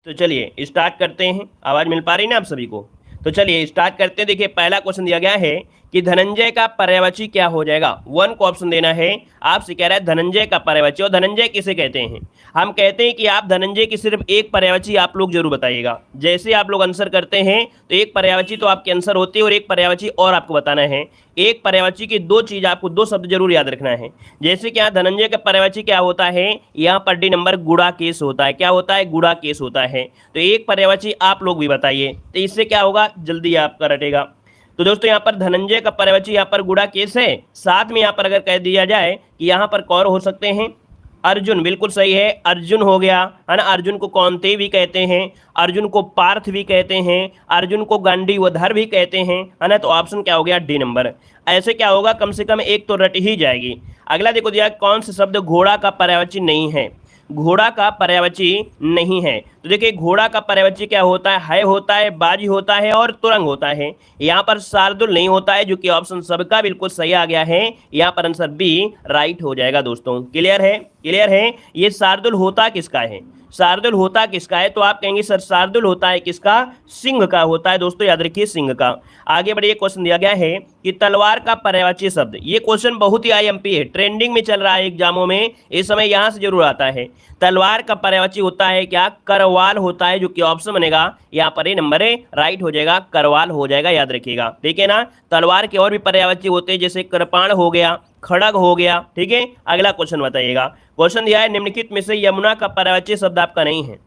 तो चलिए स्टार्ट करते हैं। आवाज मिल पा रही ना आप सभी को? तो चलिए स्टार्ट करते हैं। देखिए पहला क्वेश्चन दिया गया है कि धनंजय का पर्यायवाची क्या हो जाएगा। वन को ऑप्शन देना है। आपसे कह रहा है धनंजय का पर्यायवाची, और धनंजय किसे कहते हैं। हम कहते हैं कि आप धनंजय की सिर्फ एक पर्यायवाची आप लोग जरूर बताइएगा। जैसे आप लोग आंसर करते हैं तो एक पर्यायवाची तो आपके आंसर होती है और एक पर्यायवाची और आपको बताना है। एक पर्यायवाची की दो चीज आपको, दो शब्द जरूर याद रखना है। जैसे कि यहाँ धनंजय का पर्यायवाची क्या होता है, यहाँ पर डी नंबर गुड़ा केस होता है। क्या होता है? गुड़ा केस होता है। तो एक पर्यायवाची आप लोग भी बताइए, तो इससे क्या होगा, जल्दी आपका रटेगा। तो दोस्तों यहाँ पर धनंजय का पर्यायवाची यहाँ पर गुड़ा केस है। साथ में यहाँ पर अगर कह दिया जाए कि यहाँ पर कौन हो सकते हैं, अर्जुन, बिल्कुल सही है, अर्जुन हो गया है ना। अर्जुन को कौनते भी कहते हैं, अर्जुन को पार्थ भी कहते हैं, अर्जुन को गांडीवधर भी कहते हैं, है ना। तो ऑप्शन क्या हो गया, डी नंबर। ऐसे क्या होगा, कम से कम एक तो रट ही जाएगी। अगला देखो दिया, कौन से शब्द घोड़ा का पर्यायवाची नहीं है। घोड़ा का पर्यायवाची नहीं है। तो देखिए घोड़ा का पर्यायवाची क्या होता है होता है, बाजी होता है और तुरंग होता है। यहाँ पर शार्दुल नहीं होता है, जो कि ऑप्शन सबका बिल्कुल सही आ गया है। यहाँ पर आंसर बी राइट हो जाएगा दोस्तों। क्लियर है? क्लियर है। ये शार्दुल होता किसका है, शार्दुल होता किसका है? तो आप कहेंगे सर शार्दुल होता है किसका, सिंह का होता है। दोस्तों याद रखिए सिंह का। आगे बढ़िए, क्वेश्चन दिया गया है कि तलवार का पर्यायवाची शब्द। ये क्वेश्चन बहुत ही आईएमपी है, ट्रेंडिंग में चल रहा है एग्जामों में, इस समय यहां से जरूर आता है। तलवार का पर्यायवाची होता है क्या, करवाल होता है, जो कि ऑप्शन बनेगा यहाँ पर ए नंबर है, राइट हो जाएगा, करवाल हो जाएगा, याद रखिएगा। ठीक है ना। तलवार के और भी पर्यायवाची होते हैं, जैसे कृपाण हो गया, खड़ग हो गया। ठीक है, अगला क्वेश्चन बताइएगा। क्वेश्चन दिया है निम्नलिखित में से यमुना का पर्यायवाची शब्द आपका नहीं है।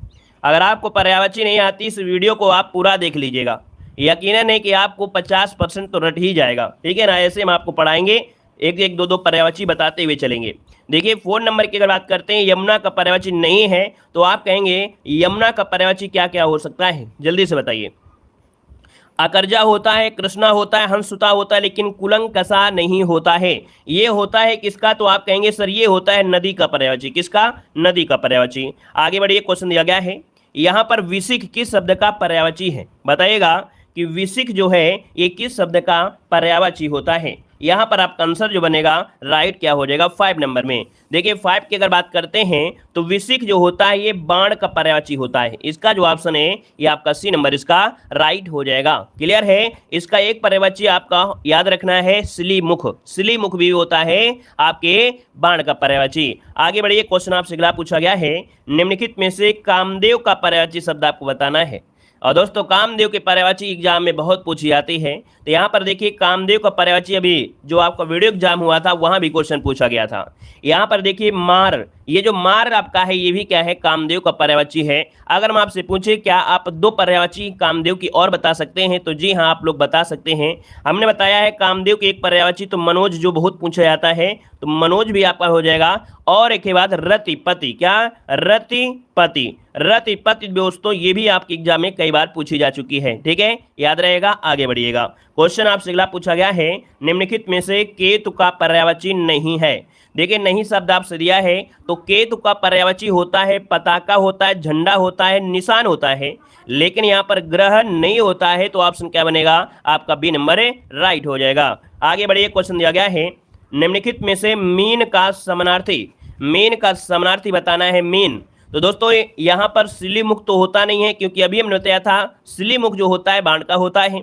अगर आपको पर्यायवाची नहीं आती, इस वीडियो को आप पूरा देख लीजिएगा, यकीनन है कि आपको 50% तो रट ही जाएगा। ठीक है ना। ऐसे हम आपको पढ़ाएंगे, एक एक दो दो पर्यायवाची बताते हुए चलेंगे। देखिए फोन नंबर की अगर बात करते हैं, यमुना का पर्यायवाची नहीं है, तो आप कहेंगे यमुना का पर्यायवाची क्या क्या हो सकता है, जल्दी से बताइए। अकरजा होता है, कृष्णा होता है, हंसुता होता है, लेकिन कुलंकसा नहीं होता है। ये होता है किसका, तो आप कहेंगे सर ये होता है नदी का पर्यायवाची। किसका? नदी का पर्यायवाची। आगे बढ़िए, क्वेश्चन दिया गया है, यहाँ पर विसिक किस शब्द का पर्यायवाची है, बताइएगा कि विसिक जो है ये किस शब्द का पर्यायवाची होता है। यहाँ पर आपका आंसर जो बनेगा राइट क्या हो जाएगा, 5 नंबर में। देखिए 5 की अगर बात करते हैं तो विसिक जो होता है ये बाण का पर्यायवाची होता है। इसका जो ऑप्शन है ये आपका सी नंबर इसका राइट हो जाएगा। क्लियर है। इसका एक पर्यायवाची आपका याद रखना है, सिलीमुख। सिलीमुख भी होता है आपके बाण का पर्यायवाची। आगे बढ़िए, क्वेश्चन आपसे अगला पूछा गया है, निम्नलिखित में से कामदेव का पर्यायवाची शब्द आपको बताना है। और दोस्तों कामदेव के पर्यायवाची एग्जाम में बहुत पूछी जाती है। तो यहाँ पर देखिए कामदेव का पर्यायवाची अभी जो आपका वीडियो एग्जाम हुआ था वहां भी क्वेश्चन पूछा गया था। यहाँ पर देखिए मार, ये जो मार आपका है ये भी क्या है, कामदेव का पर्यायवाची है। अगर हम आपसे पूछे क्या आप दो पर्यायवाची कामदेव की और बता सकते हैं, तो जी हाँ आप लोग बता सकते हैं। हमने बताया है कामदेव की एक पर्यायवाची तो मनोज जो बहुत पूछा जाता है, तो मनोज भी आपका हो जाएगा। और एक के बाद रतिपति, क्या रतिपति, रतिपति दोस्तों ये भी आपके एग्जाम में कई बार पूछी जा चुकी है। ठीक है, याद रहेगा। आगे बढ़िएगा, क्वेश्चन आपसे अगला पूछा गया है, निम्नलिखित में से केतु का पर्यायवाची नहीं है। देखिए नहीं शब्द आपसे दिया है, तो केतु का पर्यायवाची होता है पताका होता है, झंडा होता है, निशान होता है, लेकिन यहाँ पर ग्रह नहीं होता है। तो ऑप्शन क्या बनेगा आपका, बी नंबर है, राइट हो जाएगा। आगे बढ़िए, क्वेश्चन दिया गया है, निम्नलिखित में से मीन का समानार्थी, मीन का समानार्थी बताना है। मीन, तो दोस्तों यहाँ पर सिलीमुख तो होता नहीं है, क्योंकि अभी हमने बताया था सिलीमुख जो होता है बाण का होता है।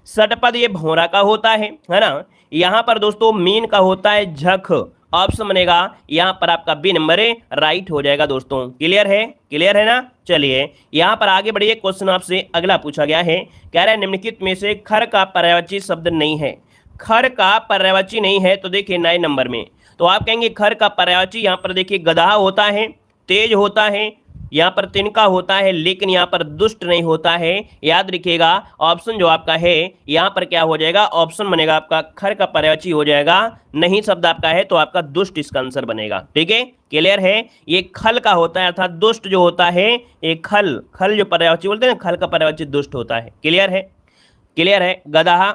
षटपद ये भौरा का होता है ना। यहाँ पर दोस्तों मीन का होता है झख। ऑप्शन बनेगा यहाँ पर आपका बी नंबर है, राइट हो जाएगा दोस्तों। क्लियर है? क्लियर है ना। चलिए यहाँ पर आगे बढ़िए, क्वेश्चन आपसे अगला पूछा गया है, कह रहा है निम्नलिखित में से खर का पर्यायवाची शब्द नहीं है। खर का पर्यायवाची नहीं है, तो देखिए 9 नंबर में, तो आप कहेंगे खर का पर्यायवाची यहाँ पर देखिए गधा होता है, तेज होता है, यहाँ पर तिनका होता है, लेकिन यहाँ पर दुष्ट नहीं होता है। याद रखिएगा ऑप्शन जो आपका है यहाँ पर क्या हो जाएगा, ऑप्शन बनेगा आपका खर का पर्यायवाची हो जाएगा। नहीं शब्द आपका है तो आपका दुष्ट इसका आंसर बनेगा। ठीक है, क्लियर है। ये खल का होता है, अर्थात दुष्ट जो होता है ये खल, खल जो पर्यायवाची बोलते हैं खल का पर्यायवाची दुष्ट होता है। क्लियर है? क्लियर है। गधा,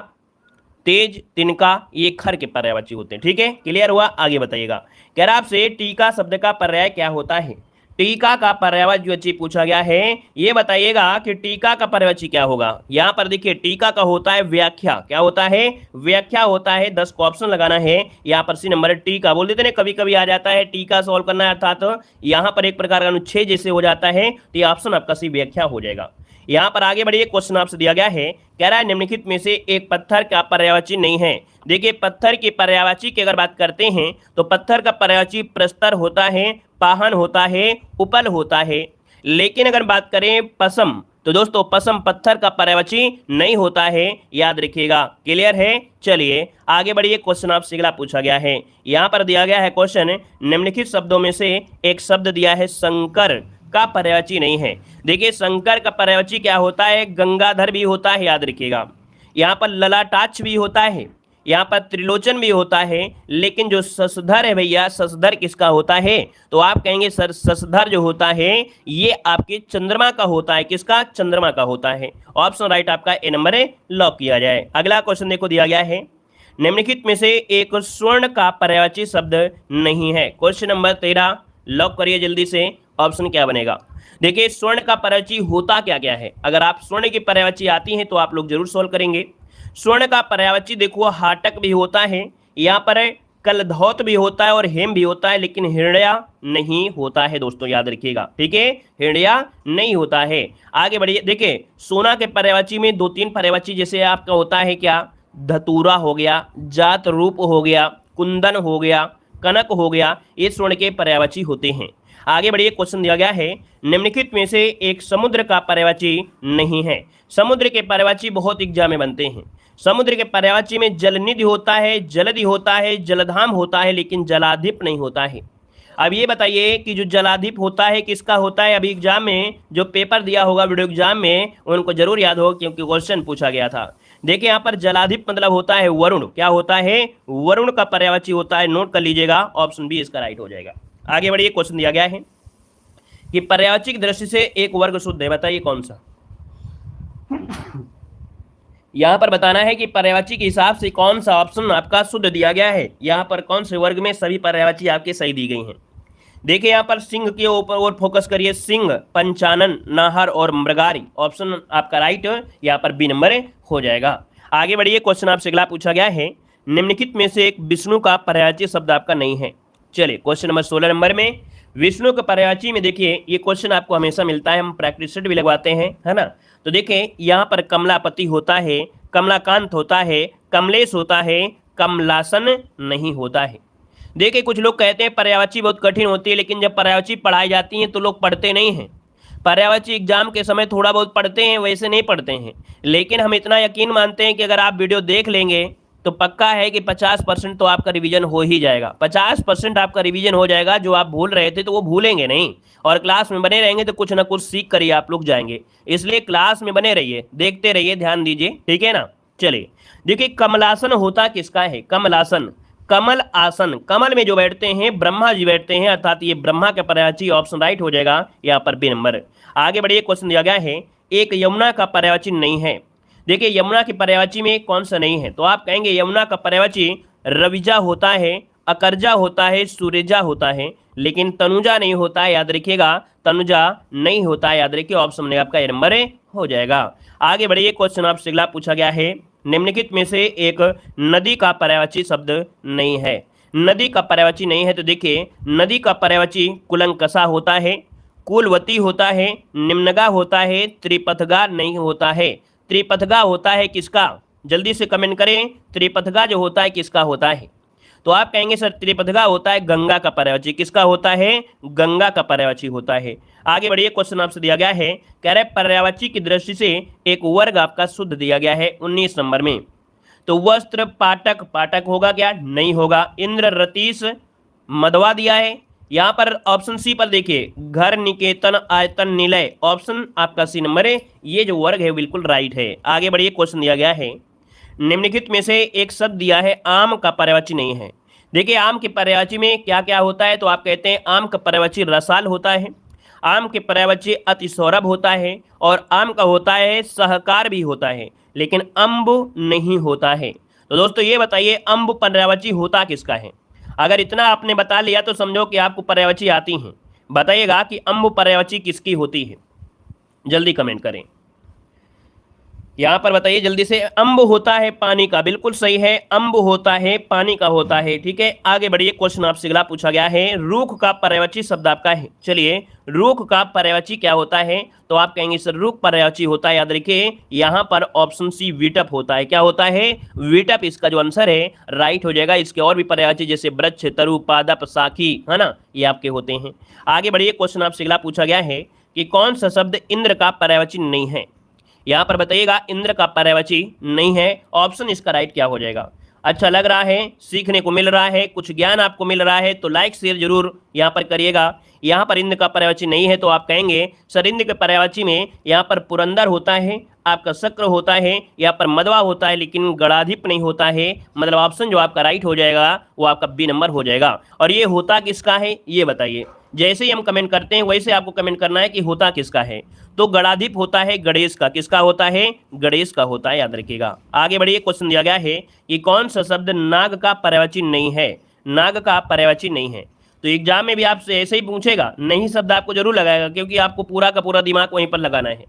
तेज, तिनका ये खर के पर्यायवाची होते हैं। ठीक है, क्लियर हुआ। आगे बताइएगा, कह रहा आपसे टीका शब्द का पर्याय क्या होता है। टीका का पर्यायवाची पूछा गया है। ये बताइएगा कि टीका का पर्यायवाची क्या होगा। यहां पर देखिए टीका का होता है व्याख्या। क्या होता है? व्याख्या होता है। 10 को ऑप्शन लगाना है। यहां पर सी नंबर टीका बोल देते ना, कभी कभी आ जाता है टीका सॉल्व करना है, अर्थात तो यहां पर एक प्रकार का अनुच्छेद जैसे हो जाता है, तो ये ऑप्शन आपका सी व्याख्या हो जाएगा। यहां पर आगे बढ़िए, क्वेश्चन आपसे दिया गया है, कह रहा है निम्नलिखित में से एक पत्थर का पर्यायवाची नहीं है। देखिए पत्थर की पर्यायवाची की अगर बात करते हैं तो पत्थर का पर्यायवाची प्रस्तर होता है, पाहन होता है, उपल होता है। लेकिन अगर बात करें पसम, तो दोस्तों पसम पत्थर का पर्यायवाची नहीं होता है, याद रखिएगा। क्लियर है? चलिए आगे बढ़िए, क्वेश्चन आपसे अगला पूछा गया है। यहां पर दिया गया है क्वेश्चन, निम्नलिखित शब्दों में से एक शब्द दिया है शंकर का पर्यायवाची नहीं है। देखिए शंकर का पर्यायवाची क्या होता है? गंगाधर भी होता है, याद रखिएगा। यहाँ पर ललाटाक्ष भी होता है, यहाँ पर त्रिलोचन भी होता है, लेकिन जो शशधर है भैया, शशधर किसका होता है? तो आप कहेंगे सर शशधर जो होता है ये आपके चंद्रमा का होता है। किसका? चंद्रमा का होता है। ऑप्शन राइट आपका ए नंबर है, लॉक किया जाए। अगला क्वेश्चन देखो दिया गया है, निम्नलिखित में से एक स्वर्ण का पर्यायवाची शब्द नहीं है। क्वेश्चन नंबर 13 लॉक करिए जल्दी से। ऑप्शन क्या बनेगा? देखिए स्वर्ण का पर्यायवाची होता क्या क्या है। अगर आप स्वर्ण की पर्यायवाची आती है तो आप लोग जरूर सॉल्व करेंगे। स्वर्ण का पर्यायवाची देखो हाटक भी होता है, यहाँ पर कलधौत भी होता है और हेम भी होता है, लेकिन हिरण्या नहीं होता है दोस्तों, याद रखिएगा। ठीक है, हिरण्या नहीं होता है। आगे बढ़िए, देखिए सोना के पर्यायवाची में 2-3 पर्यायवाची जैसे आपका होता है क्या? धतूरा हो गया, जात रूप हो गया, कुंदन हो गया, कनक हो गया, ये स्वर्ण के पर्यायवाची होते हैं। आगे बढ़िए, क्वेश्चन दिया गया है, निम्नलिखित में से एक समुद्र का पर्यायवाची नहीं है। समुद्र के पर्यायवाची बहुत एग्जाम में बनते हैं। समुद्र के पर्यायवाची में जलनिधि होता है, जलधि होता है, जलधाम होता है, लेकिन जलाधिप नहीं होता है। अब ये बताइए कि जो जलाधिप होता है किसका होता है? अभी एग्जाम में जो पेपर दिया होगा वीडियो एग्जाम में, उनको जरूर याद होगा क्योंकि क्वेश्चन पूछा गया था। देखिए यहाँ पर जलाधिप मतलब होता है वरुण। क्या होता है? वरुण का पर्यायवाची होता है, नोट कर लीजिएगा। ऑप्शन बी इसका राइट हो जाएगा। आगे बढ़िए, क्वेश्चन दिया गया है कि पर्यायवाची की दृष्टि से एक वर्ग शुद्ध है, बताइए कौन सा? यहां पर बताना है कि पर्यायवाची के हिसाब से कौन सा ऑप्शन आपका शुद्ध दिया गया है। यहां पर कौन से वर्ग में सभी पर्यायवाची आपके सही दी गई हैं। देखिए यहां पर सिंह के ऊपर और फोकस करिए, सिंह, पंचानन, नाहर और मृगारी। ऑप्शन आपका राइट यहां पर बी नंबर हो जाएगा। आगे बढ़िए, क्वेश्चन आपसे अगला पूछा गया है, निम्नलिखित में से एक विष्णु का पर्यायवाची शब्द आपका नहीं है। चलिए क्वेश्चन नंबर 16 नंबर में विष्णु के पर्यायवाची में देखिए, ये क्वेश्चन आपको हमेशा मिलता है, हम प्रैक्टिस सेट भी लगवाते हैं, है ना। तो देखिए यहाँ पर कमलापति होता है, कमलाकांत होता है, कमलेश होता है, कमलासन नहीं होता है। देखिए कुछ लोग कहते हैं पर्यायवाची बहुत कठिन होती है, लेकिन जब पर्यायवाची पढ़ाई जाती है तो लोग पढ़ते नहीं हैं। पर्यायवाची एग्जाम के समय थोड़ा बहुत पढ़ते हैं, वैसे नहीं पढ़ते हैं। लेकिन हम इतना यकीन मानते हैं कि अगर आप वीडियो देख लेंगे तो पक्का है कि 50% तो आपका रिवीजन हो ही जाएगा। 50% आपका रिवीजन हो जाएगा। जो आप भूल रहे थे तो वो भूलेंगे नहीं, और क्लास में बने रहेंगे तो कुछ ना कुछ सीख कर ही आप लोग जाएंगे। इसलिए क्लास में बने रहिए, देखते रहिए, ध्यान दीजिए, ठीक है ना। चलिए देखिए कमलासन होता किसका है? कमलासन, कमल आसन, कमल में जो बैठते हैं ब्रह्मा जी बैठते हैं, अर्थात ये ब्रह्मा का पर्यायवाची। ऑप्शन राइट हो जाएगा यहाँ पर बी नंबर। आगे बढ़िए, क्वेश्चन दिया गया है, एक यमुना का पर्यायवाची नहीं है। देखिए यमुना की पर्यायवाची में कौन सा नहीं है? तो आप कहेंगे यमुना का पर्यायवाची रविजा होता है, अकरजा होता है, सुरेजा होता है, लेकिन तनुजा नहीं होता है, याद रखिएगा। तनुजा नहीं होता है, याद रखिए। ऑप्शन में आपका ए नंबर हो जाएगा। आगे बढ़िए, क्वेश्चन आपसे अगला पूछा गया है, निम्नलिखित में से एक नदी का पर्यायवाची शब्द नहीं है। नदी का पर्यायवाची नहीं है, तो देखिए नदी का पर्यायवाची कुलंकसा होता है, कुलवती होता है, निम्नगा होता है, त्रिपथगा नहीं होता है। त्रिपथगा होता है किसका? जल्दी से कमेंट करें, त्रिपथगा जो होता है किसका होता है? तो आप कहेंगे सर त्रिपथगा होता है गंगा का पर्यायवाची। किसका होता है? गंगा का पर्यायवाची होता है। आगे बढ़िए, क्वेश्चन आपसे दिया गया है, कह रहे पर्यायवाची की दृष्टि से एक वर्ग आपका शुद्ध दिया गया है 19 नंबर में। तो वस्त्र पाटक, पाटक होगा क्या? नहीं होगा। इंद्र रतीश मदवा दिया है। यहाँ पर ऑप्शन सी पर देखिए, घर, निकेतन, आयतन, निलय। ऑप्शन आपका सी नंबर है, ये जो वर्ग है बिल्कुल राइट है। आगे बढ़िए, क्वेश्चन दिया गया है, निम्नलिखित में से एक शब्द दिया है आम का पर्यायवाची नहीं है। देखिए आम के पर्यायवाची में क्या क्या होता है? तो आप कहते हैं आम का पर्यायवाची रसाल होता है, आम के पर्यायवाची अति सौरभ होता है, और आम का होता है सहकार भी होता है, लेकिन अम्ब नहीं होता है। तो दोस्तों ये बताइए अम्ब पर्यायवाची होता किसका है? अगर इतना आपने बता लिया तो समझो कि आपको पर्यायवाची आती हैं। बताइएगा कि अम्ब पर्यायवाची किसकी होती है, जल्दी कमेंट करें। यहां पर बताइए जल्दी से। अम्ब होता है पानी का, बिल्कुल सही है, अम्ब होता है पानी का होता है। ठीक है, आगे बढ़िए। क्वेश्चन आपसे अगला पूछा गया है, रूख का पर्यायवाची शब्द आपका है। चलिए, रूख का पर्यायवाची क्या होता है, तो आप कहेंगे सर रूख पर्यायवाची होता है, याद रखिए यहां पर ऑप्शन सी विटप होता है। क्या होता है, विटप इसका जो आंसर है राइट हो जाएगा। इसके और भी पर्यायवाची जैसे वृक्ष, तरु, पादप, साखी, है ना, ये आपके होते हैं। आगे बढ़िए। क्वेश्चन आपसे अगला पूछा गया है कि कौन सा शब्द इंद्र का पर्यायवाची नहीं है। यहां पर बताइएगा इंद्र का पर्यायवाची नहीं है, ऑप्शन इसका राइट क्या हो जाएगा। अच्छा लग रहा है, सीखने को मिल रहा है, कुछ ज्ञान आपको मिल रहा है, तो लाइक शेयर जरूर यहां पर करिएगा। यहां पर इंद्र का पर्यायवाची नहीं है, तो आप कहेंगे सर इंद्र के पर्यायवाची में यहां पर पुरंदर होता है, आपका शक्र होता है, यहाँ पर मदवा होता है, लेकिन गणाधिप नहीं होता है। मतलब ऑप्शन जो आपका राइट हो जाएगा वो आपका बी नंबर हो जाएगा। और ये होता किसका है ये बताइए। जैसे ही हम कमेंट करते हैं वैसे आपको कमेंट करना है कि होता किसका है। तो गणाधिप होता है गणेश का। किसका होता है, गणेश का होता है, याद रखिएगा। आगे बढ़िए। क्वेश्चन दिया गया है कि कौन सा शब्द नाग का पर्यायवाची नहीं है। नाग का पर्यायवाची नहीं है, तो एग्जाम में भी आपसे ऐसे ही पूछेगा, नहीं शब्द आपको जरूर लगाएगा, क्योंकि आपको पूरा का पूरा दिमाग वहीं पर लगाना है।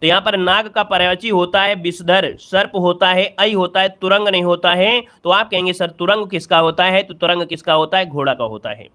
तो यहाँ पर नाग का पर्यायवाची होता है विषधर, सर्प होता है, ऐ होता है, तुरंग नहीं होता है। तो आप कहेंगे सर तुरंग किसका होता है, तो तुरंग किसका होता है, घोड़ा का होता है।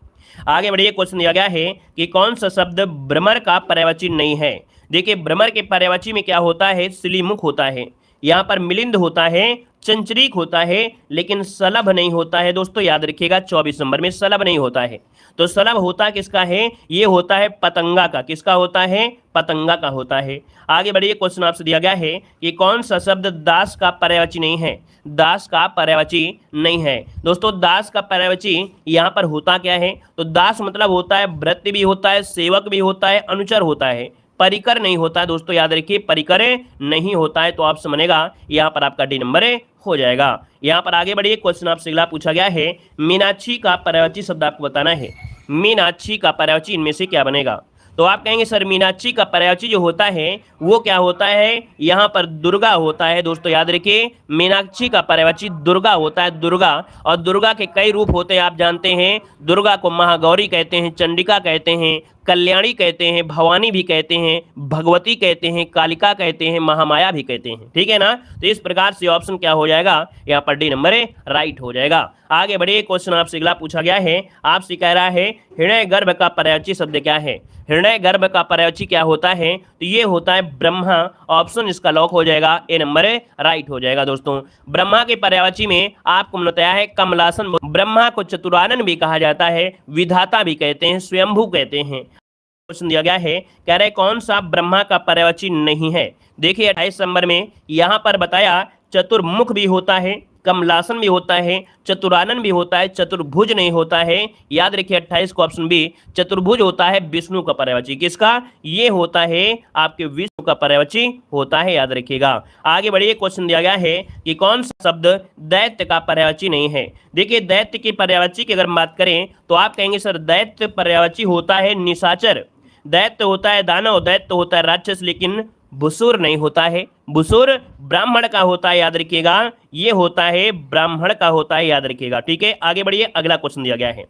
आगे बढ़िए। क्वेश्चन दिया गया है कि कौन सा शब्द भ्रमर का पर्यायवाची नहीं है। देखिए, भ्रमर के पर्यायवाची में क्या होता है, सिलीमुख होता है, यहाँ पर मिलिंद होता है, चंचरीक होता है, लेकिन सलभ नहीं होता है। दोस्तों याद रखिएगा 24 नंबर में सलभ नहीं होता है। तो सलभ होता किसका है, ये होता है पतंगा का। किसका होता है, पतंगा का होता है। आगे बढ़िए। क्वेश्चन आपसे दिया गया है कि कौन सा शब्द दास का पर्यायवाची नहीं है। दास का पर्यायवाची नहीं है। दोस्तों दास का पर्यायवाची यहाँ पर होता क्या है, तो दास मतलब होता है भृत्य भी होता है, सेवक भी होता है, अनुचर होता है, परिकर नहीं होता है। दोस्तों याद रखिए परिकर नहीं होता है, तो आप समझेगा यहाँ पर आपका डी नंबर हो जाएगा। यहाँ पर आगे बढ़िए। क्वेश्चन आपसे अगला पूछा गया है, मीनाक्षी का पर्यायवाची शब्द आपको बताना है। मीनाक्षी का पर्यायवाची इनमें से क्या बनेगा। तो आप कहेंगे सर मीनाक्षी का पर्यायवाची जो होता है वो क्या होता है, यहाँ पर दुर्गा होता है। दोस्तों याद रखिए मीनाक्षी का पर्यायवाची दुर्गा होता है, दुर्गा। और दुर्गा के कई रूप होते हैं आप जानते हैं। दुर्गा को महागौरी कहते हैं, चंडिका कहते हैं, कल्याणी कहते हैं, भवानी भी कहते हैं, भगवती कहते हैं, कालिका कहते हैं, महामाया भी कहते हैं। ठीक है ना, तो इस प्रकार से ऑप्शन क्या हो जाएगा, यहाँ पर डी नंबर राइट हो जाएगा। आगे बढ़िए। क्वेश्चन आपसे अगला पूछा गया है, आपसे कह रहा है हृदय गर्भ का पर्यायवाची शब्द क्या है। हृदय गर्भ का पर्यायवाची क्या होता है, तो ये होता है ब्रह्मा। ऑप्शन इसका लॉक हो जाएगा, ए नंबर राइट हो जाएगा। दोस्तों ब्रह्मा के पर्यायवाची में आपको बताया है कमलासन। ब्रह्मा को चतुरानन भी कहा जाता है, विधाता भी कहते हैं, स्वयंभू कहते हैं। क्वेश्चन दिया गया है, कह रहे कौन सा ब्रह्मा का पर्यायवाची नहीं है। देखिए 28 नंबर में यहां पर बताया चतुर्मुख भी होता है, कमलासन भी होता है, चतुरानन भी होता है, चतुर्भुज नहीं होता है। याद रखिए 28 को ऑप्शन बी चतुर्भुज होता है विष्णु का पर्यायवाची। किसका, ये होता है आपके विष्णु का पर्यायवाची होता है, याद रखिएगा। आगे बढ़िए। क्वेश्चन दिया गया है कि कौन सा शब्द दैत्य का पर्यायवाची नहीं है। देखिए दैत्य की पर्यायवाची की अगर बात करें तो आप कहेंगे सर दैत्य पर्यायवाची होता है निशाचर, दैत्य होता है दानव, दैत्य होता है राक्षस, लेकिन भुसुर नहीं होता है। भुसुर ब्राह्मण का होता है, याद रखिएगा, ये होता है ब्राह्मण का होता है, याद रखिएगा। ठीक है, आगे बढ़िए। अगला क्वेश्चन दिया गया है,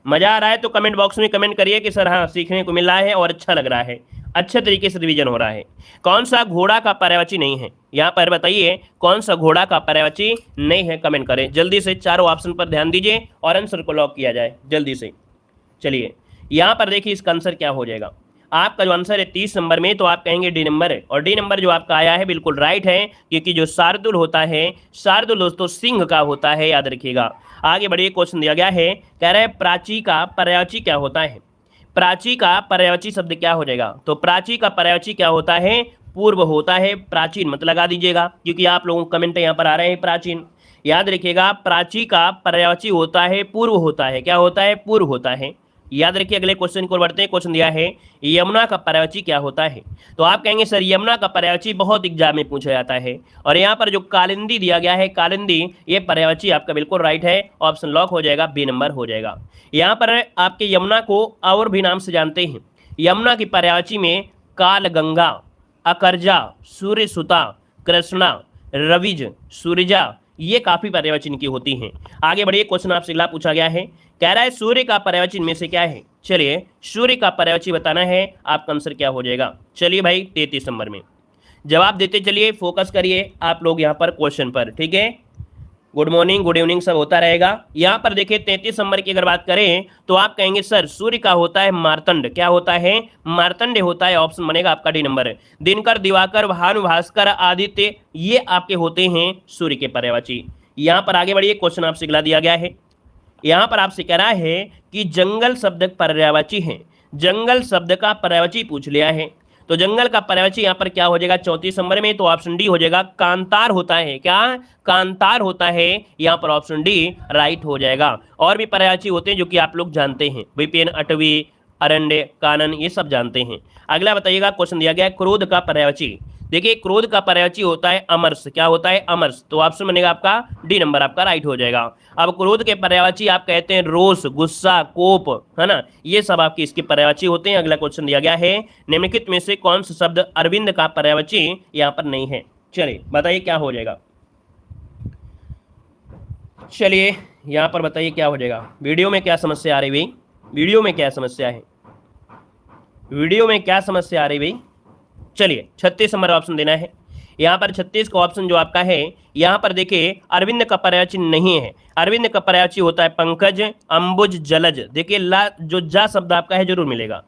मजा आ रहा है तो कमेंट बॉक्स में कमेंट करिए कि सर हाँ सीखने को मिल रहा है और अच्छा लग रहा है, अच्छे तरीके से रिवीजन हो रहा है। कौन सा घोड़ा का पर्यायवाची नहीं है, यहाँ पर बताइए कौन सा घोड़ा का पर्यायवाची नहीं है, कमेंट करें जल्दी से। चारों ऑप्शन पर ध्यान दीजिए और आंसर को लॉक किया जाए जल्दी से। चलिए यहाँ पर देखिए इसका आंसर क्या हो जाएगा। आपका जो आंसर है 30 नंबर में, तो आप कहेंगे डी नंबर है, और डी नंबर जो आपका आया है बिल्कुल राइट है, क्योंकि जो शार्दुल होता है, शार्दुल दोस्तों सिंह का होता है, याद रखिएगा। आगे बढ़िए। क्वेश्चन दिया गया है, कह रहे हैं प्राची का पर्यायवाची क्या होता है। प्राची का पर्यायवाची शब्द क्या हो जाएगा, तो प्राची का पर्यायवाची क्या होता है, पूर्व होता है। प्राचीन मत लगा दीजिएगा, क्योंकि आप लोगों को कमेंट यहाँ पर आ रहे हैं प्राचीन। याद रखिएगा प्राची का पर्यायवाची होता है पूर्व होता है। क्या होता है, पूर्व होता है, याद रखिए। अगले क्वेश्चन को बढ़ते हैं। क्वेश्चन दिया है यमुना का पर्यायवाची क्या होता है। तो आप कहेंगे सर यमुना का पर्यायवाची बहुत एग्जाम में पूछा जाता है, और यहाँ पर जो कालिंदी दिया गया है, कालिंदी, ये पर्यायवाची आपका बिल्कुल राइट है, ऑप्शन लॉक हो जाएगा, बी नंबर हो जाएगा। यहाँ पर आपके यमुना को और भी नाम से जानते हैं। यमुना की पर्यायवाची में काल गंगा, अकरजा, सूर्य सुता, कृष्णा, रविज, सूर्यजा, ये काफी पर्यायवाची इनकी होती हैं। आगे बढ़िए। क्वेश्चन आपसे अगला पूछा गया है, कह रहा है सूर्य का पर्यायवाची इनमें से क्या है। चलिए सूर्य का पर्यायवाची बताना है, आपका आंसर क्या हो जाएगा। चलिए भाई 33 नंबर में जवाब देते चलिए, फोकस करिए आप लोग यहाँ पर क्वेश्चन पर, ठीक है। गुड मॉर्निंग गुड इवनिंग सब होता रहेगा। यहाँ पर देखिए 33 नंबर की अगर बात करें तो आप कहेंगे सर सूर्य का होता है मार्तंड, क्या होता है, मार्तंड होता है, ऑप्शन बनेगा आपका डी नंबर। दिनकर, दिवाकर, भानु, भास्कर, आदित्य, ये आपके होते हैं सूर्य के पर्यायवाची। यहाँ पर आगे बढ़िए, क्वेश्चन आपसे अगला दिया गया है। यहाँ पर आपसे कह रहा है कि जंगल शब्द पर्यायवाची है, जंगल शब्द का पर्यायवाची पूछ लिया है। तो जंगल का पर्यायवाची यहाँ पर क्या हो जाएगा 34 नंबर में, तो ऑप्शन डी हो जाएगा, कांतार होता है, क्या कांतार होता है, यहाँ पर ऑप्शन डी राइट हो जाएगा। और भी पर्यायवाची होते हैं जो कि आप लोग जानते हैं, विपिन, अटवी, अरण्य, कानन, ये सब जानते हैं। अगला बताइएगा, क्वेश्चन दिया गया है क्रोध का पर्यायवाची। देखिए क्रोध का पर्यायवाची होता है अमरस, क्या होता है अमरस, तो ऑप्शन बनेगा आपका डी नंबर, आपका राइट हो जाएगा। अब क्रोध के पर्यायवाची आप कहते हैं रोष, गुस्सा, कोप, है ना, ये सब आपके इसके पर्यायवाची होते हैं। अगला क्वेश्चन दिया गया है निम्नलिखित में से कौन सा शब्द अरविंद का पर्यायवाची यहाँ पर नहीं है। चलिए बताइए क्या हो जाएगा, चलिए यहाँ पर बताइए क्या हो जाएगा। वीडियो में क्या समस्या आ रही भाई, वीडियो में क्या समस्या है, वीडियो में क्या समस्या आ रही भाई। चलिए 36 नंबर ऑप्शन देना है। यहाँ पर 36 का ऑप्शन जो आपका है, यहाँ पर देखिए अरविंद का पर्यायवाची नहीं है। अरविंद का पर्यायवाची होता है पंकज, अंबुज, जलज। देखिए ला जो जा शब्द आपका है जरूर मिलेगा।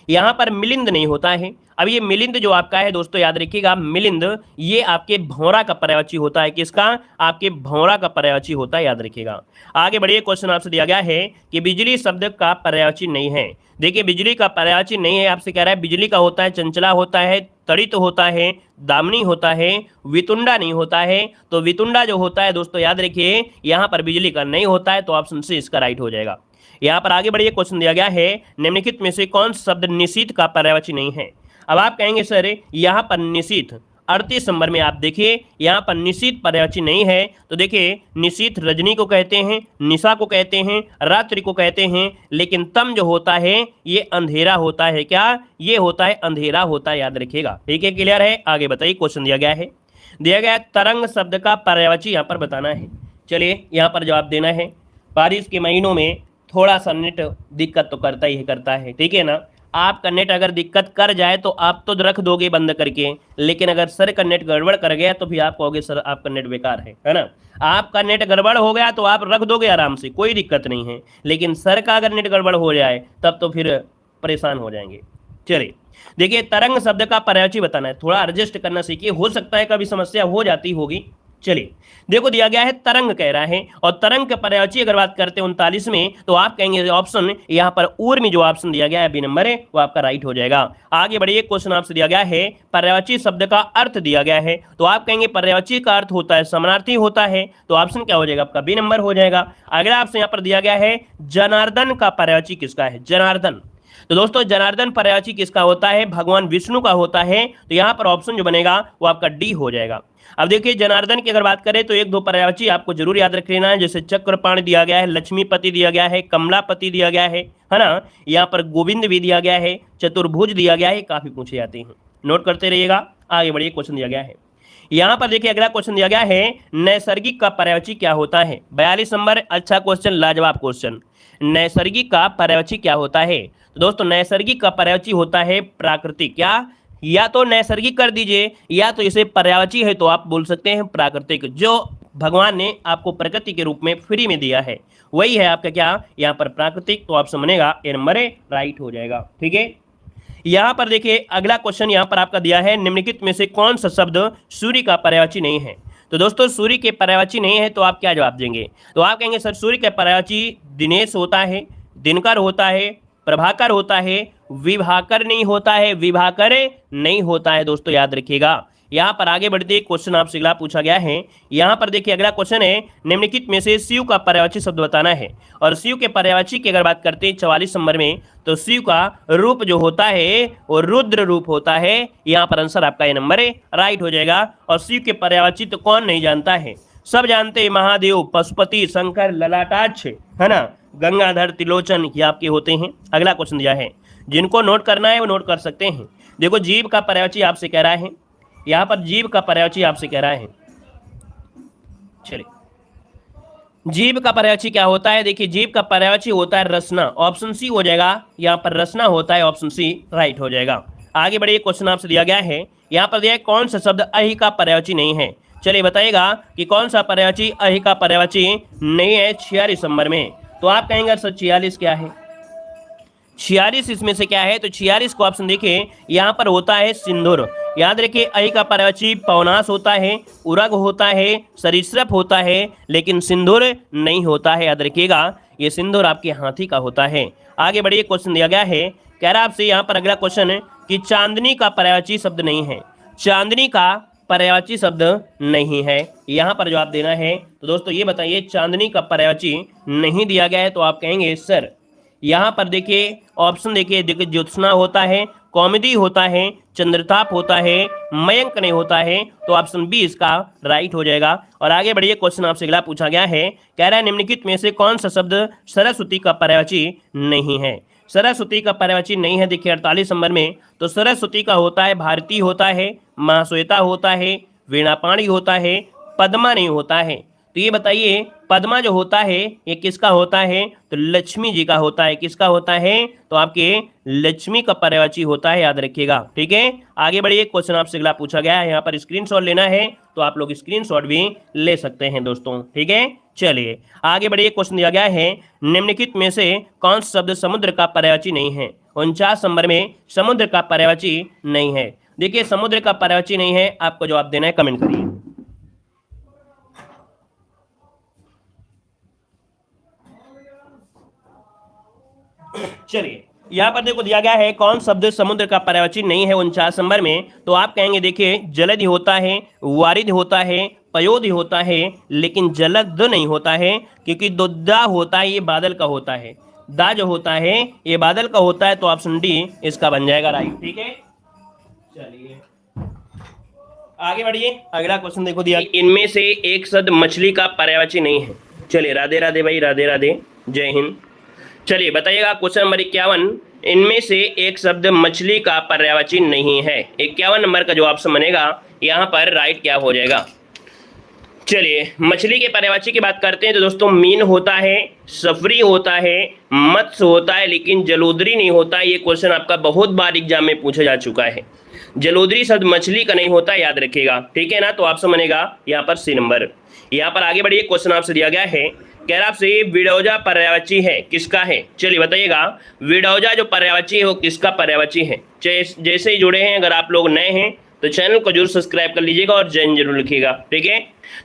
यहाँ पर मिलिंद नहीं होता है। अब ये मिलिंद जो आपका है दोस्तों याद रखिएगा, मिलिंद ये आपके भौरा का पर्यायवाची होता है, किसका, आपके भौरा का पर्यायवाची होता है, याद रखिएगा। आगे बढ़िए, क्वेश्चन आपसे दिया गया है कि बिजली शब्द का पर्यायवाची नहीं है। देखिए बिजली का पर्यायवाची नहीं है, आपसे कह रहा है बिजली का होता है चंचला होता है, तड़ित होता है, दामिनी होता है, वितुंडा नहीं होता है। तो वितुंडा जो होता है दोस्तों याद रखिए यहाँ पर बिजली का नहीं होता है, तो ऑप्शन सी इसका राइट हो जाएगा। यहाँ पर आगे बढ़िए, क्वेश्चन दिया गया है निम्नलिखित में से कौन सा शब्द निशीथ का पर्यायवाची नहीं है। अब आप कहेंगे सर यहाँ पर निशीथ 38 नंबर में आप देखिए यहाँ पर निशीथ पर्यायवाची नहीं है। तो देखिए निशीथ रजनी को कहते हैं, निशा को कहते हैं, रात्रि को कहते हैं, लेकिन तम जो होता है ये अंधेरा होता है, क्या ये होता है अंधेरा होता है, याद रखिएगा। ठीक है, क्लियर है। आगे बताइए, क्वेश्चन दिया गया है, दिया गया तरंग शब्द का पर्यायवाची यहाँ पर बताना है। चलिए यहाँ पर जवाब देना है। बारिश के महीनों में थोड़ा सा नेट दिक्कत तो करता ही करता है, ठीक है ना। आपका नेट अगर दिक्कत कर जाए तो आप तो रख दोगे बंद करके, लेकिन अगर सर का नेट गड़बड़ कर गया तो फिर आप कहोगे सर आपका नेट बेकार है ना। आपका नेट गड़बड़ हो गया तो आप रख दोगे आराम से, कोई दिक्कत नहीं है, लेकिन सर का अगर नेट गड़बड़ हो जाए तब तो फिर परेशान हो जाएंगे। चलिए देखिए तरंग शब्द का पर्यायवाची बताना है, थोड़ा एडजस्ट करना सीखिए, हो सकता है कभी समस्या हो जाती होगी। चलिए देखो दिया गया है तरंग कह रहा है, और तरंग के पर्यायवाची अगर बात करते हैं 39 में, तो आप कहेंगे ऑप्शन यहाँ पर ऊर्मी जो ऑप्शन दिया गया है बी नंबर है, वो आपका राइट हो जाएगा। आगे बढ़िए, क्वेश्चन आपसे दिया गया है पर्यायवाची शब्द का अर्थ दिया गया है, तो आप कहेंगे पर्यायवाची का अर्थ होता है समानार्थी होता है, तो ऑप्शन क्या हो जाएगा आपका बी नंबर हो जाएगा। अगला आपसे यहाँ पर दिया गया है जनार्दन का पर्यायवाची किसका है, जनार्दन। तो दोस्तों जनार्दन पर्यायवाची किसका होता है, भगवान विष्णु का होता है, तो यहाँ पर ऑप्शन जो बनेगा वो आपका डी हो जाएगा। अब देखिए जनार्दन की अगर बात करें तो एक दो पर्यायवाची आपको जरूर याद रख लेना है, जैसे चक्रपाण दिया गया है, लक्ष्मीपति दिया गया है, कमलापति दिया गया है ना, यहाँ पर गोविंद भी दिया गया है, चतुर्भुज दिया गया है, काफी पूछे जाते हैं, नोट करते रहिएगा। आगे बढ़िए, क्वेश्चन दिया गया है यहाँ पर देखिए, अगला क्वेश्चन दिया गया है नैसर्गिक का पर्यायवाची क्या होता है, 42 नंबर। अच्छा क्वेश्चन, लाजवाब क्वेश्चन। नैसर्गिक का पर्यायवाची क्या होता है, तो दोस्तों नैसर्गिक का पर्यायवाची होता है प्राकृतिक, क्या, या तो नैसर्गिक कर दीजिए या तो इसे पर्यायवाची है तो आप बोल सकते हैं प्राकृतिक, जो भगवान ने आपको प्रकृति के रूप में फ्री में दिया है वही है आपका क्या यहाँ पर प्राकृतिक, तो ऑप्शन बनेगा ए नंबर है, राइट हो जाएगा। ठीक है, यहाँ पर देखिए अगला क्वेश्चन यहाँ पर आपका दिया है निम्नलिखित में से कौन सा शब्द सूर्य का पर्यायवाची नहीं है। तो दोस्तों सूर्य के पर्यायवाची नहीं है तो आप क्या जवाब देंगे, तो आप कहेंगे सर सूर्य के पर्यायवाची दिनेश होता है, दिनकर होता है, प्रभाकर होता है, विभाकर नहीं होता है, विभाकर नहीं होता है। दोस्तों याद रखिएगा। यहाँ पर आगे बढ़ते क्वेश्चन आपसे अगला पूछा गया है, यहाँ पर देखिए अगला क्वेश्चन है निम्नलिखित में से शिव का पर्यायवाची शब्द बताना है, और शिव के पर्यायवाची की अगर बात करते हैं 44 नंबर में, तो शिव का रूप जो होता है वो रुद्र रूप होता है, यहाँ पर आंसर आपका ये नंबर है, राइट हो जाएगा। और शिव के पर्यायवाची तो कौन नहीं जानता है, सब जानते हैं, महादेव, पशुपति, शंकर, ललाटाक्ष, है ना, गंगाधर, त्रिलोचन, ये आपके होते हैं। अगला क्वेश्चन दिया है, जिनको नोट करना है वो नोट कर सकते हैं। देखो जीव का पर्यायवाची आपसे कह रहा है, यहाँ पर जीव का पर्यायवाची आपसे कह रहा है। चलिए जीभ का पर्यायवाची क्या होता है? देखिए जीभ का पर्यायवाची होता है रसना, ऑप्शन सी हो जाएगा। यहाँ पर रसना होता है, ऑप्शन सी राइट हो जाएगा। आगे बढ़िए, क्वेश्चन आपसे दिया गया है, यहाँ पर दिया है कौन सा शब्द अहि का पर्यायवाची नहीं है। चलिए बताइएगा कि कौन सा पर्यायवाची अहि का पर्यायवाची नहीं है 46 नंबर में। तो आप कहेंगे सर 46 क्या है, 46 इसमें से क्या है? तो 46 को ऑप्शन देखिए, यहाँ पर होता है सिंदूर। याद रखिए अहि का पर्यायवाची पवनाश होता है, उरग होता है, सरीसृप होता है, लेकिन सिंदूर नहीं होता है। याद रखिएगा ये सिंदूर आपके हाथी का होता है। आगे बढ़िए, क्वेश्चन दिया गया है, कह रहा आपसे यहाँ पर अगला क्वेश्चन कि चांदनी का पर्यायवाची शब्द नहीं है। चांदनी का पर्यायवाची शब्द नहीं है, यहाँ पर जवाब देना है। तो दोस्तों ये बताइए चांदनी का पर्यायवाची नहीं दिया गया है, तो आप कहेंगे सर यहाँ पर देखिए ऑप्शन देखिए, ज्योत्सना होता है, कॉमेडी होता है, चंद्रताप होता है, मयंक नहीं होता है। तो ऑप्शन बी इसका राइट हो जाएगा। और आगे बढ़िए, क्वेश्चन आपसे अगला पूछा गया है, कह रहा है निम्नलिखित में से कौन सा शब्द सरस्वती का पर्यायवाची नहीं है। सरस्वती का पर्यायवाची नहीं है, देखिए 48 नंबर में। तो सरस्वती का होता है भारती होता है, महाश्वेता होता है, वीणापाणी होता है, पद्मा नहीं होता है। तो ये बताइए पद्मा जो होता है ये किसका होता है? तो लक्ष्मी जी का होता है। किसका होता है? तो आपके लक्ष्मी का पर्यायवाची होता है, याद रखिएगा। ठीक है, आगे बढ़िए, क्वेश्चन आपसे अगला पूछा गया है, यहाँ पर स्क्रीनशॉट लेना है तो आप लोग स्क्रीनशॉट भी ले सकते हैं दोस्तों। ठीक है, चलिए आगे बढ़िए, क्वेश्चन दिया गया है, निम्नलिखित में से कौन सा शब्द समुद्र का पर्यायवाची नहीं है। 49 नंबर में समुद्र का पर्यायवाची नहीं है। देखिए समुद्र का पर्यायवाची नहीं है, आपको जवाब देना है, कमेंट करिए। चलिए यहाँ पर देखो दिया गया है कौन शब्द समुद्र का पर्यायवाची नहीं है 49 नंबर में। तो आप कहेंगे देखिए जलधि होता है, वारिध होता है, पयोधि होता है, लेकिन जलद नहीं होता है, क्योंकि दा होता है ये बादल का होता है। दा जो होता है ये बादल का होता है। तो ऑप्शन डी इसका बन जाएगा राइट। ठीक है, चलिए आगे बढ़िए, अगला क्वेश्चन देखो दिया, इनमें से एक शब्द मछली का पर्यायवाची नहीं है। चलिए राधे राधे भाई, राधे राधे, जय हिंद। चलिए बताइएगा क्वेश्चन नंबर 51, इनमें से एक शब्द मछली का पर्यायवाची नहीं है। 51 नंबर का जो ऑप्शन बनेगा यहाँ पर राइट क्या हो जाएगा। चलिए मछली के पर्यायवाची की बात करते हैं तो दोस्तों मीन होता है, सफरी होता है, मत्स्य होता है, लेकिन जलोदरी नहीं होता है। ये क्वेश्चन आपका बहुत बार एग्जाम में पूछा जा चुका है। जलोदरी शब्द मछली का नहीं होता, याद रखिएगा। ठीक है ना, तो ऑप्शन बनेगा यहाँ पर सी नंबर। यहाँ पर आगे बढ़िए, क्वेश्चन आपसे दिया गया है, कह रहा आपसे विडौजा पर्यायवाची है, किसका है। चलिए बताइएगा विडौजा जो पर्यायवाची है वो किसका पर्यायवाची है। जैसे ही जुड़े हैं, अगर आप लोग नए हैं तो चैनल को जरूर सब्सक्राइब कर लीजिएगा और जैन जरूर लिखिएगा। ठीक है,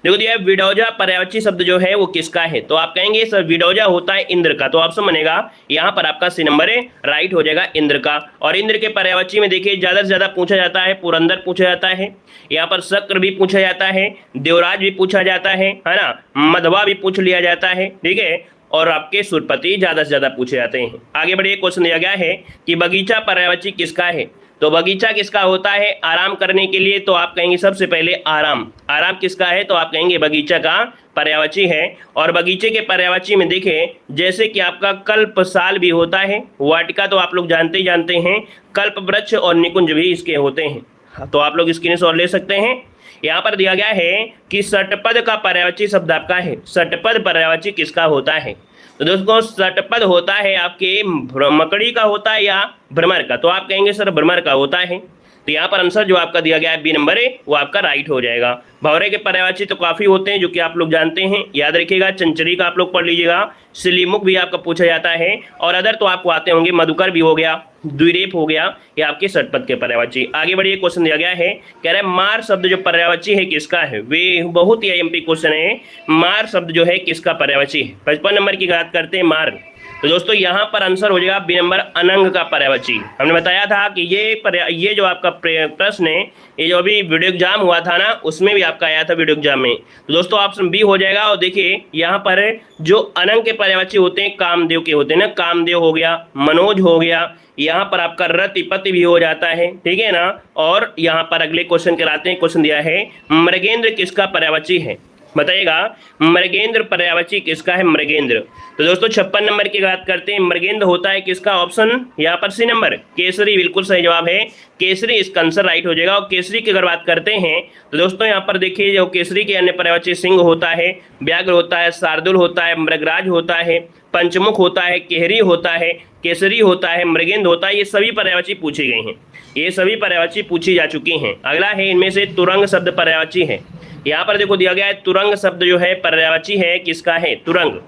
देखो दिया विडौजा पर्यायवाची शब्द जो है वो किसका है। तो आप कहेंगे सर विडौजा होता है इंद्र का। तो ऑप्शन बनेगा यहाँ पर आपका सी नंबर है, राइट हो जाएगा इंद्र का। और इंद्र के पर्यायवाची में देखिए ज्यादा से ज्यादा पूछा जाता है पुरंदर पूछा जाता है, यहाँ पर शक्र भी पूछा जाता है, देवराज भी पूछा जाता है ना, मधवा भी पूछ लिया जाता है। ठीक है, और आपके सुरपति ज्यादा से ज्यादा पूछे जाते हैं। आगे बढ़िए, क्वेश्चन दिया गया है कि बगीचा पर्यायवाची किसका है। तो बगीचा किसका होता है आराम करने के लिए। तो आप कहेंगे सबसे पहले आराम, आराम किसका है। तो आप कहेंगे बगीचा का पर्यायवाची है। और बगीचे के पर्यायवाची में देखें जैसे कि आपका कल्पसाल भी होता है, वाटिका तो आप लोग जानते ही जानते हैं, कल्प वृक्ष और निकुंज भी इसके होते हैं। तो आप लोग स्क्रीनशॉट ले सकते हैं। यहाँ पर दिया गया है कि षटपद का पर्यायवाची शब्द आपका है। षटपद पर्यायवाची किसका होता है। तो दोस्तों षटपद होता है आपके मकड़ी का होता है या भ्रमर का। तो आप कहेंगे सर भ्रमर का होता है। तो यहाँ पर आंसर जो आपका दिया गया है बी नंबर है वो आपका राइट हो जाएगा। भंवरे के पर्यायवाची तो काफी होते हैं जो कि आप लोग जानते हैं, याद रखिएगा। चंचरी का आप लोग पढ़ लीजिएगा, सिलीमुख भी आपका पूछा जाता है, और अदर तो आपको आते होंगे, मधुकर भी हो गया, द्विरेप हो गया, ये आपके षटपद के पर्यायवाची। आगे बढ़िए, क्वेश्चन दिया गया है, कह रहे हैं मार शब्द जो पर्यायवाची है किसका है। वे बहुत ही आईएमपी क्वेश्चन है, मार शब्द जो है किसका पर्यायवाची है। 55 नंबर की बात करते हैं मार। तो दोस्तों यहाँ पर आंसर हो जाएगा बी नंबर अनंग का पर्यायवाची। हमने बताया था कि ये जो आपका प्रश्न है, ये जो अभी वीडियो एग्जाम हुआ था ना उसमें भी आपका आया था वीडियो एग्जाम में। तो दोस्तों ऑप्शन बी हो जाएगा। और देखिए यहाँ पर जो अनंग के पर्यायवाची होते हैं कामदेव के होते हैं ना, कामदेव हो गया, मनोज हो गया, यहाँ पर आपका रतिपति भी हो जाता है। ठीक है ना। और यहाँ पर अगले क्वेश्चन कराते हैं, क्वेश्चन दिया है मृगेंद्र किसका पर्यायवाची है। बताइएगा मृगेंद्र पर्यायवाची किसका है? मृगेंद्र। तो दोस्तों 56 नंबर की बात करते हैं, मृगेंद्र होता है किसका? ऑप्शन यहाँ पर सी नंबर केसरी, बिल्कुल सही जवाब है केसरी, इसका आंसर राइट हो जाएगा। और केसरी की अगर बात करते हैं तो दोस्तों यहाँ पर देखिए जो केसरी के अन्य पर्यायवाची सिंह होता है, व्याघ्र होता है, शार्दुल होता है, मृगराज होता है, पंचमुख होता है, केहरी होता है, केसरी होता है, मृगेंद्र होता है। ये सभी पर्यायवाची पूछे गए हैं, ये सभी पर्यायवाची पूछी जा चुकी हैं। अगला है इनमें से तुरंग शब्द पर्यायवाची है। यहाँ पर देखो दिया गया है तुरंग शब्द जो है पर्यायवाची है किसका है? तुरंग।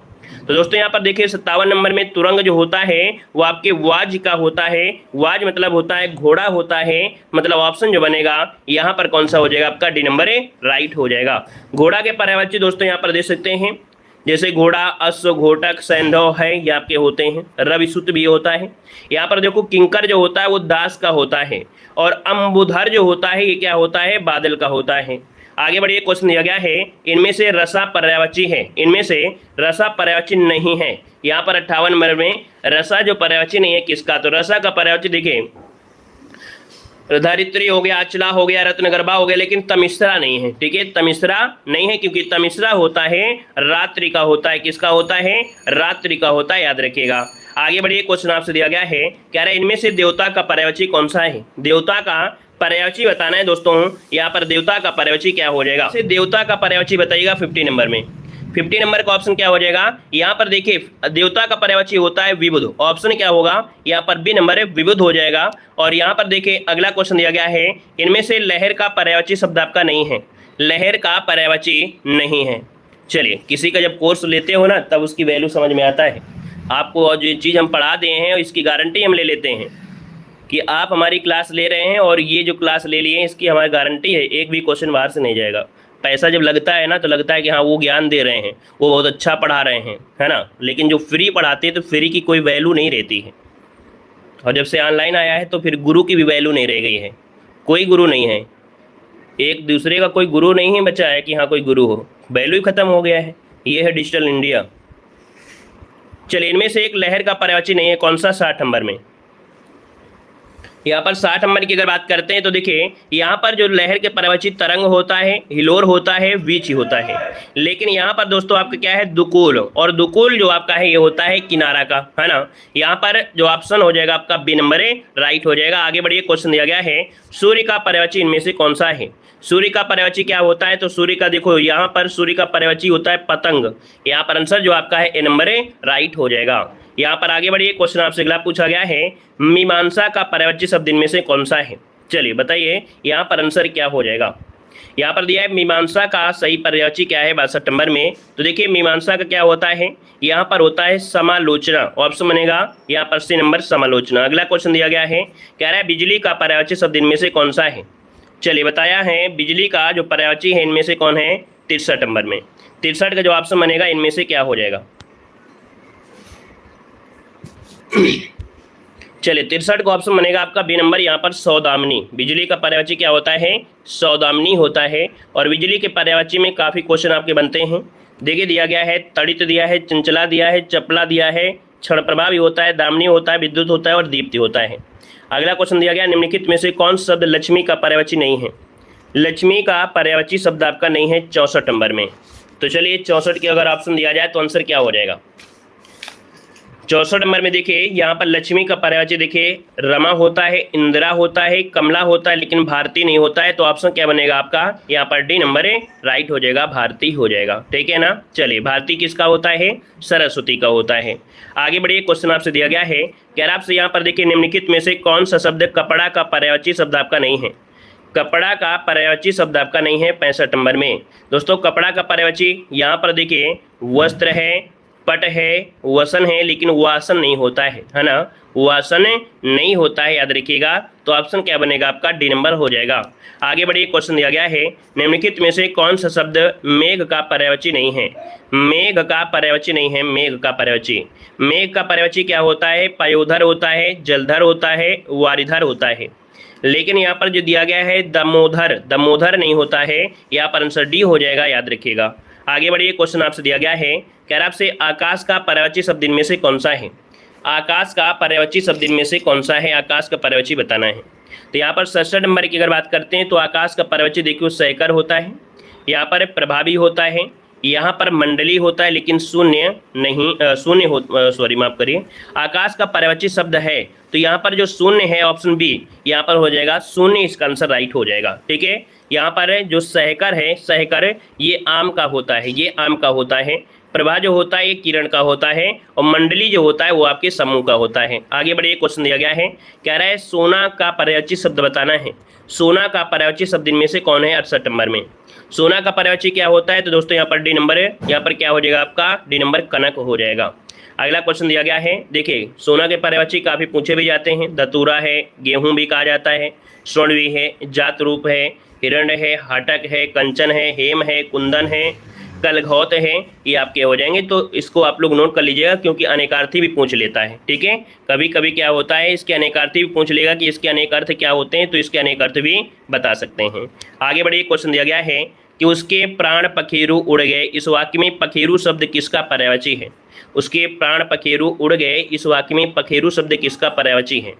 तो दोस्तों यहाँ पर देखिए 57 नंबर में तुरंग जो होता है वो आपके वाज का होता है। वाज मतलब होता है घोड़ा होता है, मतलब ऑप्शन जो बनेगा यहाँ पर कौन सा हो जाएगा? आपका डी नंबर है राइट हो जाएगा। घोड़ा के पर्यायवाची दोस्तों यहाँ पर दे सकते हैं, जैसे घोड़ा, अश्व, घोटक, सैंधव है, ये आपके होते हैं। रविसुत भी होता है। यहाँ पर देखो किंकर जो होता है वो दास का होता है, और अंबुधर जो होता है ये क्या होता है? बादल का होता है। आगे बढ़िए, क्वेश्चन दिया गया है इनमें से रसा पर्यायवाची है, इनमें से रसा पर्यायवाची नहीं है। यहाँ पर 58 नंबर में रसा जो पर्यायवाची नहीं है किसका? तो रसा का पर्यायवाची देखिए धरित्री हो गया, अचला हो गया, रत्नगर्भा हो गया, लेकिन तमिश्रा नहीं है। ठीक है, तमिश्रा नहीं है क्योंकि तमिश्रा होता है रात्रि का होता है। किसका होता है? रात्रि का होता है, याद रखिएगा। आगे बढ़िए, क्वेश्चन आपसे दिया गया है कह रहे इनमें से देवता का पर्यायवाची कौन सा है? देवता का पर्यायवाची बताना है दोस्तों। यहाँ पर देवता का पर्यायवाची क्या हो जाएगा? देवता का पर्यायवाची बताइएगा 50 नंबर में। 50 नंबर का ऑप्शन क्या हो जाएगा? यहाँ पर देखिए देवता का पर्यायवाची होता है विबुध, ऑप्शन क्या होगा? यहाँ पर बी नंबर है विबुध हो जाएगा। और यहाँ पर देखिए अगला क्वेश्चन दिया गया है इनमें से लहर का पर्यायवाची शब्द आपका नहीं है, लहर का पर्यायवाची नहीं है। चलिए, किसी का जब कोर्स लेते हो ना तब उसकी वैल्यू समझ में आता है आपको, और जो चीज़ हम पढ़ा दे हैं इसकी गारंटी हम ले लेते हैं कि आप हमारी क्लास ले रहे हैं, और ये जो क्लास ले लिए हैं इसकी हमारी गारंटी है, एक भी क्वेश्चन बाहर से नहीं जाएगा। पैसा जब लगता है ना तो लगता है कि हाँ वो ज्ञान दे रहे हैं, वो बहुत अच्छा पढ़ा रहे हैं, है ना, लेकिन जो फ्री पढ़ाते हैं तो फ्री की कोई वैल्यू नहीं रहती है। और जब से ऑनलाइन आया है तो फिर गुरु की भी वैल्यू नहीं रह गई है, कोई गुरु नहीं है, एक दूसरे का कोई गुरु नहीं है बचा है कि हाँ कोई गुरु हो, वैल्यू ही खत्म हो गया है। ये है डिजिटल इंडिया। चलिए, इनमें से एक लहर का पर्यायवाची नहीं है, कौन सा? 60 नंबर में। यहाँ पर 60 नंबर की अगर बात करते हैं तो देखिए यहाँ पर जो लहर के पर्यायवाची तरंग होता है, हिलोर होता है, वीच होता है। लेकिन यहाँ पर दोस्तों आपका क्या है? दुकूल, और दुकूल जो आपका है ये होता है किनारा का, है ना। यहाँ पर जो ऑप्शन हो जाएगा आपका बी नंबर है राइट हो जाएगा। आगे बढ़िए, क्वेश्चन दिया गया है सूर्य का पर्यायवाची इनमें से कौन सा है? सूर्य का पर्यायवाची क्या होता है? तो सूर्य का देखो यहाँ पर सूर्य का पर्यायवाची होता है पतंग। यहाँ पर आंसर जो आपका है ए नंबर है राइट हो जाएगा। यहाँ पर आगे बढ़िए, क्वेश्चन आपसे अगला पूछा गया है मीमांसा का पर्यायवाची शब्द इनमें से कौन सा है? चलिए बताइए यहाँ पर आंसर क्या हो जाएगा। यहाँ पर दिया है मीमांसा का सही पर्यायवाची क्या है 62 नंबर में। तो देखिए मीमांसा का क्या होता है? यहाँ पर होता है समालोचना, ऑप्शन बनेगा यहाँ पर सी नंबर समालोचना। अगला क्वेश्चन दिया गया है कह रहा है बिजली का पर्यायवाची शब्द इनमें से कौन सा है? चलिए बताया है बिजली का जो पर्यायवाची है इनमें से कौन है? 63 नंबर में। 63 का जो ऑप्शन बनेगा इनमें से क्या हो जाएगा? चलिए 63 का ऑप्शन बनेगा आपका बी नंबर, यहाँ पर सौदामिनी। बिजली का पर्यायवाची क्या होता है? सौदामिनी होता है। और बिजली के पर्यायवाची में काफ़ी क्वेश्चन आपके बनते हैं। देखिए दिया गया है तड़ित दिया है, चंचला दिया है, चपला दिया है, क्षण प्रभा भी होता है, दामिनी होता है, विद्युत होता है और दीप्ति होता है। अगला क्वेश्चन दिया गया निम्नलिखित में से कौन शब्द लक्ष्मी का पर्यायवाची नहीं है? लक्ष्मी का पर्यायवाची शब्द आपका नहीं है 64 नंबर में। तो चलिए 64 के अगर ऑप्शन दिया जाए तो आंसर क्या हो जाएगा? 64 नंबर में देखिए यहाँ पर लक्ष्मी का पर्यायवाची देखिए रमा होता है, इंदिरा होता है, कमला होता है, लेकिन भारती नहीं होता है। तो ऑप्शन क्या बनेगा आपका? यहाँ पर डी नंबर है राइट हो जाएगा, भारती हो जाएगा। ठीक है ना। चलिए भारती किसका होता है? सरस्वती का होता है। आगे बढ़िए, क्वेश्चन आपसे दिया गया है कह रहा आपसे यहाँ पर देखिए निम्नलिखित में से कौन सा शब्द कपड़ा का पर्यायवाची शब्द आपका नहीं है? कपड़ा का पर्यायवाची शब्द आपका नहीं है 65 नंबर में। दोस्तों कपड़ा का पर्यायवाची यहाँ पर देखिए वस्त्र है, पट है, वसन है, लेकिन वासन नहीं होता है ना, वासन नहीं होता है, याद रखिएगा। तो ऑप्शन क्या बनेगा आपका? डी नंबर हो जाएगा। आगे बढ़िए, क्वेश्चन दिया गया है निम्नलिखित में से कौन सा शब्द मेघ का पर्यायवाची नहीं है? मेघ का पर्यायवाची नहीं है, मेघ का पर्यायवाची। मेघ का पर्यायवाची क्या होता है? पयोधर होता है, जलधर होता है, वारिधर होता है। लेकिन यहाँ पर जो दिया गया है दामोदर, दामोदर नहीं होता है। यहाँ पर आंसर डी हो जाएगा, याद रखिएगा। आगे बढ़िए, क्वेश्चन आपसे दिया गया है कह रहा आपसे आकाश का पर्यायवाची शब्द इनमें से कौन सा है? आकाश का पर्यायवाची शब्द इनमें से कौन सा है? आकाश का पर्यायवाची बताना है। तो यहाँ पर 67 नंबर की अगर बात करते हैं तो आकाश का पर्यायवाची देखिए शेखर होता है, यहाँ पर प्रभावी होता है, यहाँ पर मंडली होता है लेकिन शून्य नहीं, शून्य हो, सॉरी माफ करिए, आकाश का पर्यायवाची शब्द है तो यहाँ पर जो शून्य है ऑप्शन बी यहाँ पर हो जाएगा शून्य, इसका आंसर राइट हो जाएगा। ठीक है, यहाँ पर जो सहकर है, सहकर ये आम का होता है, ये आम का होता है। प्रभा जो होता है ये किरण का होता है और मंडली जो होता है वो आपके समूह का होता है। आगे बढ़िए, क्वेश्चन दिया गया है, कह रहा है सोना का पर्यायवाची शब्द बताना है। सोना का पर्यायवाची शब्द इनमें से कौन है 68 नंबर में। सोना का पर्यायवाची क्या होता है तो दोस्तों यहाँ पर डी नंबर है, यहाँ पर क्या हो जाएगा आपका डी नंबर कनक हो जाएगा। अगला क्वेश्चन दिया गया है, देखिए सोना के पर्यायवाची काफी पूछे भी जाते हैं। धतूरा है, गेहूं भी कहा जाता है, स्वर्ण भी है, जात रूप है, हिरण्य है, हाटक है, कंचन है, हेम है, कुंदन है, कलघौत है, ये आपके हो जाएंगे। तो इसको आप लोग नोट कर लीजिएगा क्योंकि अनेकार्थी भी पूछ लेता है। ठीक है, कभी कभी क्या होता है इसके अनेकार्थी भी पूछ लेगा कि इसके अनेक अर्थ क्या होते हैं, तो इसके अनेक अर्थ भी बता सकते हैं। आगे बढ़िए, क्वेश्चन दिया गया है कि उसके प्राण पखेरु उड़ गए, इस वाक्य में पखेरु शब्द किसका पर्यायवाची है। उसके प्राण पखेरु उड़ गए, इस वाक्य में पखेरु शब्द किसका पर्यायवाची है।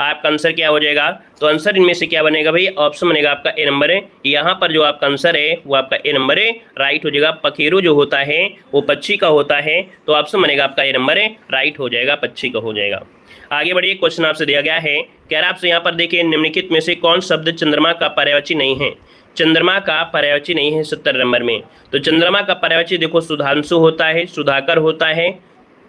आपका आंसर क्या हो जाएगा, तो आंसर इनमें से क्या बनेगा भाई, ऑप्शन बनेगा आपका ए नंबर है। यहाँ पर जो आपका आंसर है वो आपका ए नंबर है, राइट हो जाएगा। पखेरु जो होता है वो पक्षी का होता है, तो ऑप्शन बनेगा आपका ए नंबर है, राइट हो जाएगा, पक्षी का हो जाएगा। आगे बढ़िए, क्वेश्चन आपसे दिया गया है, कह रहा आपसे यहाँ पर देखिए निम्नलिखित में से कौन शब्द चंद्रमा का पर्यायवाची नहीं है। चंद्रमा का पर्यायवाची नहीं है 70 नंबर में। तो चंद्रमा का पर्यायवाची देखो सुधांशु होता है, सुधाकर होता है,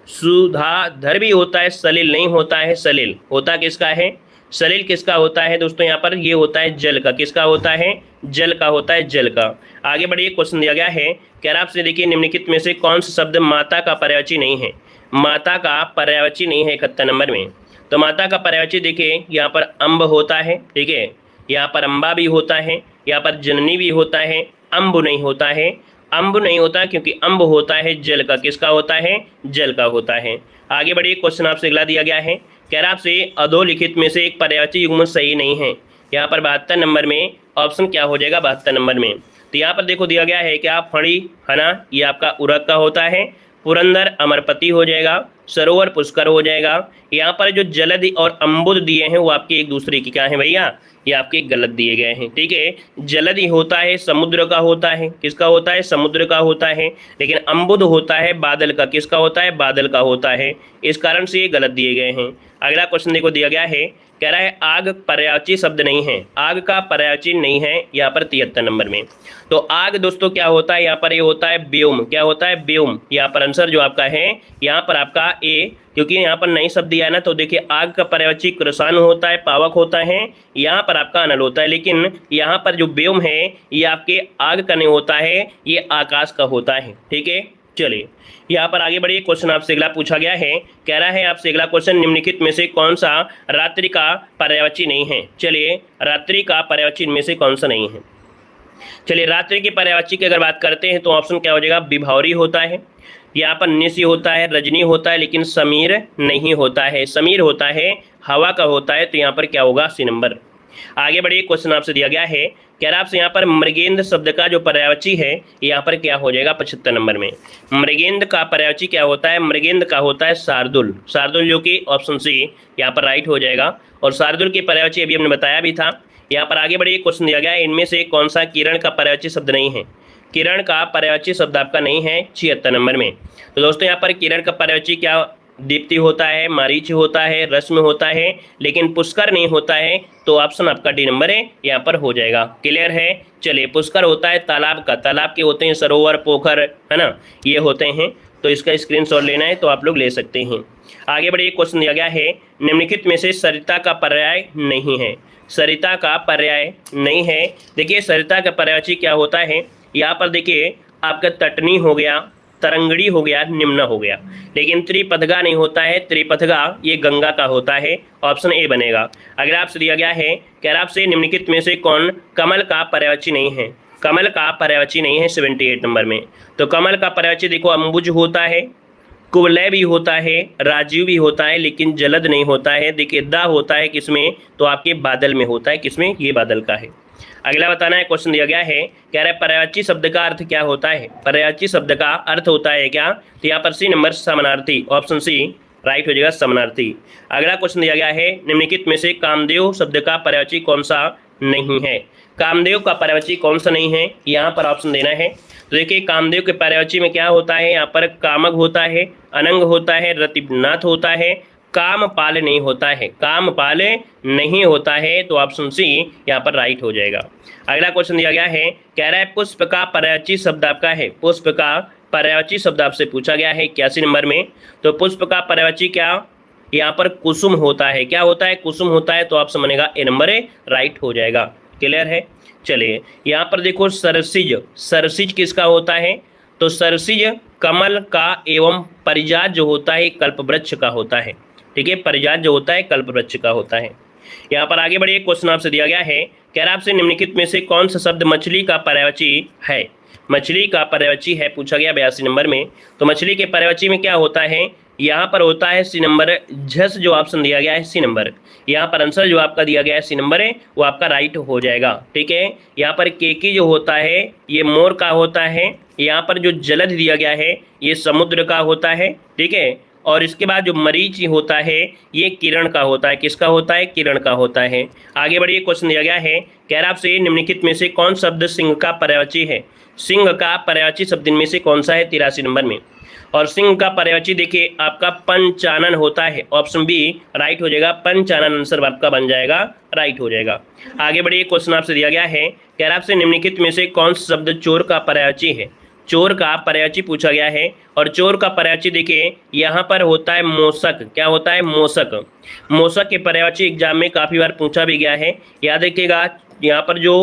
सुधाधर भी होता है, सलिल नहीं होता है। सलिल होता किसका है, सलिल किसका होता है दोस्तों, यहाँ पर ये होता है जल का। किसका होता है, जल का होता है, जल का। आगे बढ़िए, क्वेश्चन दिया गया है, कह रहा आपसे देखिए निम्नलिखित में से कौन सा शब्द माता का पर्यायवाची नहीं है। माता का पर्यायवाची नहीं है 71 नंबर में। तो माता का पर्यायवाची देखिए यहाँ पर अम्ब होता है, ठीक है, यहाँ पर अम्बा भी होता है, यहाँ पर जननी भी होता है, अम्ब नहीं होता है। अम्ब नहीं होता क्योंकि अम्ब होता है जल का। किसका होता है, जल का होता है। आगे बढ़िए, क्वेश्चन आपसे अगला दिया गया है, कह रहा आपसे अधोलिखित में से एक पर्यायवाची युग्म सही नहीं है। यहाँ पर 72 नंबर में ऑप्शन क्या हो जाएगा, 72 नंबर में। तो यहाँ पर देखो दिया गया है क्या, फणी हना ये आपका उरक का होता है, पुरंदर अमरपति हो जाएगा, सरोवर पुष्कर हो जाएगा। यहाँ पर जो जलद और अम्बुद दिए हैं वो आपके एक दूसरे की क्या है भैया, ये आपके गलत दिए गए हैं। ठीक है, जलद ही होता है समुद्र का होता है। किसका होता है, समुद्र का होता है। लेकिन अम्बुद होता है बादल का। किसका होता है, बादल का होता है। इस कारण से ये गलत दिए गए हैं। अगला क्वेश्चन देखो दिया गया है, कह रहा है आग पर्यायवाची शब्द नहीं है। आग का पर्यायवाची नहीं है यहाँ पर 73 नंबर में। तो आग दोस्तों क्या होता है, यहाँ पर ये होता है व्योम। क्या होता है, व्योम। यहाँ पर आंसर जो आपका है यहाँ पर आपका ए, क्योंकि यहाँ पर नई शब्द दिया है ना। तो देखिए आग का पर्यायवाची कृषाणु होता है, पावक होता है, यहाँ पर आपका अनल होता है। लेकिन यहाँ पर जो व्योम है ये आपके आग का नहीं होता है, ये आकाश का होता है। ठीक है, चलिए यहाँ पर आगे बढ़िए। क्वेश्चन आपसे अगला पूछा गया है, कह रहा है आपसे अगला क्वेश्चन निम्नलिखित में से कौन सा रात्रि का पर्यायवाची नहीं है। चलिए रात्रि का पर्यायवाची इनमें से कौन सा नहीं है। चलिए रात्रि की पर्यायवाची की अगर बात करते हैं तो ऑप्शन क्या हो जाएगा, विभावरी होता है, यहाँ पर निशी होता है, रजनी होता है, लेकिन समीर नहीं होता है। समीर होता है, हवा का होता है, तो यहाँ पर क्या होगा, सी नंबर। आगे बढ़िए, क्वेश्चन आपसे दिया गया है, कह रहा आपसे यहाँ पर मृगेंद्र शब्द का जो पर्यायवाची है यहाँ पर क्या हो जाएगा 75 नंबर में। मृगेंद्र का पर्यायवाची क्या होता है, मृगेंद्र का होता है शार्दुल। शार्दुल जो कि ऑप्शन सी यहाँ पर राइट हो जाएगा। और शार्दुल की पर्यायवाची अभी हमने बताया भी था। यहाँ पर आगे बढ़िए, क्वेश्चन दिया गया है, इनमें से कौन सा किरण का पर्यायवाची शब्द नहीं है। किरण का पर्यायवाची शब्द आपका नहीं है 76 नंबर में। तो दोस्तों यहाँ पर किरण का पर्यायवाची क्या, दीप्ति होता है, मारीच होता है, रश्मि होता है, लेकिन पुष्कर नहीं होता है। तो ऑप्शन आपका डी नंबर है, यहाँ पर हो जाएगा। क्लियर है। चलिए पुष्कर होता है तालाब का, तालाब के होते हैं सरोवर, पोखर, है ना, ये होते हैं। तो इसका स्क्रीनशॉट लेना है तो आप लोग ले सकते हैं। आगे बढ़िए, क्वेश्चन दिया गया है, निम्नलिखित में से सरिता का पर्याय नहीं है। सरिता का पर्याय नहीं है। देखिए सरिता का पर्यायवाची क्या होता है, यहाँ पर देखिए आपका तटनी हो गया, तरंगड़ी हो गया, निम्न हो गया, लेकिन त्रिपथगा नहीं होता है। त्रिपथगा ये गंगा का होता है, ऑप्शन ए बनेगा। अगर आपसे दिया गया है, कह रहा आपसे निम्नलिखित में से कौन कमल का पर्यायवाची नहीं है। कमल का पर्यायवाची नहीं है 78 नंबर में। तो कमल का पर्यायवाची देखो अंबुज होता है, कुवलय भी होता है, राजीव भी होता है, लेकिन जलद नहीं होता है। देखिए दा होता है किसमें, तो आपके बादल में होता है। किसमें, ये बादल का है। अगला बताना है, क्वेश्चन दिया गया है, कह रहा है पर्यायवाची शब्द का अर्थ क्या होता है। पर्यायवाची शब्द का अर्थ होता है क्या, तो यहाँ पर सी नंबर समानार्थी, ऑप्शन सी राइट हो जाएगा, समानार्थी। अगला क्वेश्चन दिया गया है, निम्नलिखित में से कामदेव शब्द का पर्यायवाची कौन सा नहीं है। कामदेव का पर्यायवाची कौन सा नहीं है, यहाँ पर ऑप्शन देना है। तो देखिए कामदेव के पर्यायवाची में क्या होता है, यहाँ पर कामक होता है, अनंग होता है, रतिनाथ होता है, कामपाल नहीं होता है, कामपाल नहीं होता है। तो ऑप्शन सी यहाँ पर राइट हो जाएगा। अगला क्वेश्चन दिया गया है, कह रहा है पुष्प का पर्यायवाची शब्द आपका है, पुष्प का पर्यायवाची शब्द आपसे पूछा गया है 81 नंबर में। तो पुष्प का पर्यायवाची क्या, यहाँ पर कुसुम होता है, क्या होता है, कुसुम होता है। तो ऑप्शन बनेगा ए नंबर राइट हो जाएगा। क्लियर है। चलिए यहाँ पर देखो सरसिज, सरसिज किसका होता है, तो सरसिज कमल का एवं परिजात जो होता है कल्पवृक्ष का होता है। ठीक है, परिजात जो होता है कल्पवृक्ष का होता है। यहाँ पर आगे बढ़िए, क्वेश्चन आपसे दिया गया है, कह रहा आपसे निम्नलिखित में से कौन सा शब्द मछली का पर्यायवाची है, मछली का पर्यायवाची है पूछा गया 82 नंबर में। तो मछली के पर्यायवाची में क्या होता है, यहाँ पर होता है सी नंबर, झस जो ऑप्शन दिया गया है सी नंबर। यहाँ पर आंसर जो आपका दिया गया है सी नंबर है वो आपका राइट हो जाएगा। ठीक है, यहाँ पर केकी जो होता है ये मोर का होता है, यहाँ पर जो जलद दिया गया है ये समुद्र का होता है। ठीक है, और इसके बाद जो मरीच होता है ये किरण का होता है, किसका होता है, किरण का होता है। आगे बढ़िए, क्वेश्चन दिया गया है, कह रहा आपसे निम्नलिखित में से कौन शब्द सिंह का पर्यायवाची है, सिंह का पर्यायवाची शब्द इनमें से कौन सा है 83 नंबर में। और सिंह का पर्यायवाची देखिए आपका पंचानन होता है, ऑप्शन बी राइट हो जाएगा, पंचानन आंसर आपका बन जाएगा, राइट हो जाएगा। आगे बढ़िए, क्वेश्चन आपसे दिया गया है, कह रहा आपसे निम्नलिखित में से कौन सा शब्द चोर का पर्यायवाची है, चोर का पर्यायवाची पूछा गया है। और चोर का पर्यायवाची देखिए यहाँ पर होता है मोसक, क्या होता है, मोसक। मोसक के पर्यायवाची एग्जाम में काफ़ी बार पूछा भी गया है, याद रखिएगा। यहाँ पर जो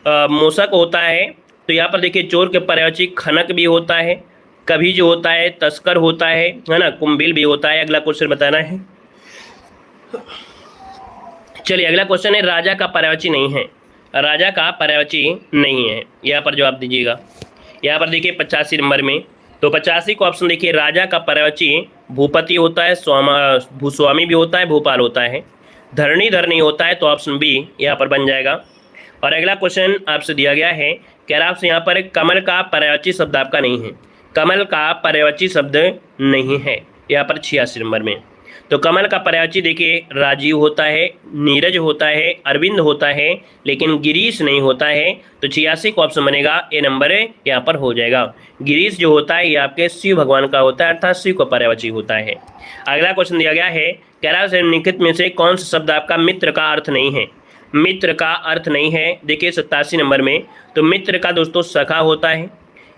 मोसक होता है तो यहाँ पर देखिए चोर के पर्यायवाची खनक भी होता है, कभी जो होता है तस्कर होता है ना, कुंभिल भी होता है। अगला क्वेश्चन बताना है। चलिए अगला क्वेश्चन है, राजा का पर्यायवाची नहीं है, राजा का पर्यायवाची नहीं है, यहाँ पर जवाब दीजिएगा। यहाँ पर देखिए 85 नंबर में, तो 85 को ऑप्शन देखिए, राजा का पर्यायवाची भूपति होता है, भूस्वामी भी होता है, भोपाल होता है, धरणीधर नहीं होता है। तो ऑप्शन बी यहाँ पर बन जाएगा। और अगला क्वेश्चन आपसे दिया गया है, कह रहा आपसे यहाँ पर कमल का पर्यायवाची शब्द आपका नहीं है, कमल का पर्यायवाची शब्द नहीं है यहाँ पर 86 नंबर में। तो कमल का पर्यायवाची देखिए राजीव होता है, नीरज होता है, अरविंद होता है, लेकिन गिरीश नहीं होता है। तो 86 का ऑप्शन बनेगा ए नंबर यहाँ पर हो जाएगा। गिरीश जो होता है ये आपके शिव भगवान का होता है, अर्थात शिव का पर्यायवाची होता है। अगला क्वेश्चन दिया गया है, कह रहा है निम्नलिखित में से कौन सा शब्द आपका मित्र का अर्थ नहीं है, मित्र का अर्थ नहीं है। देखिए 87 नंबर में, तो मित्र का दोस्तों सखा होता है,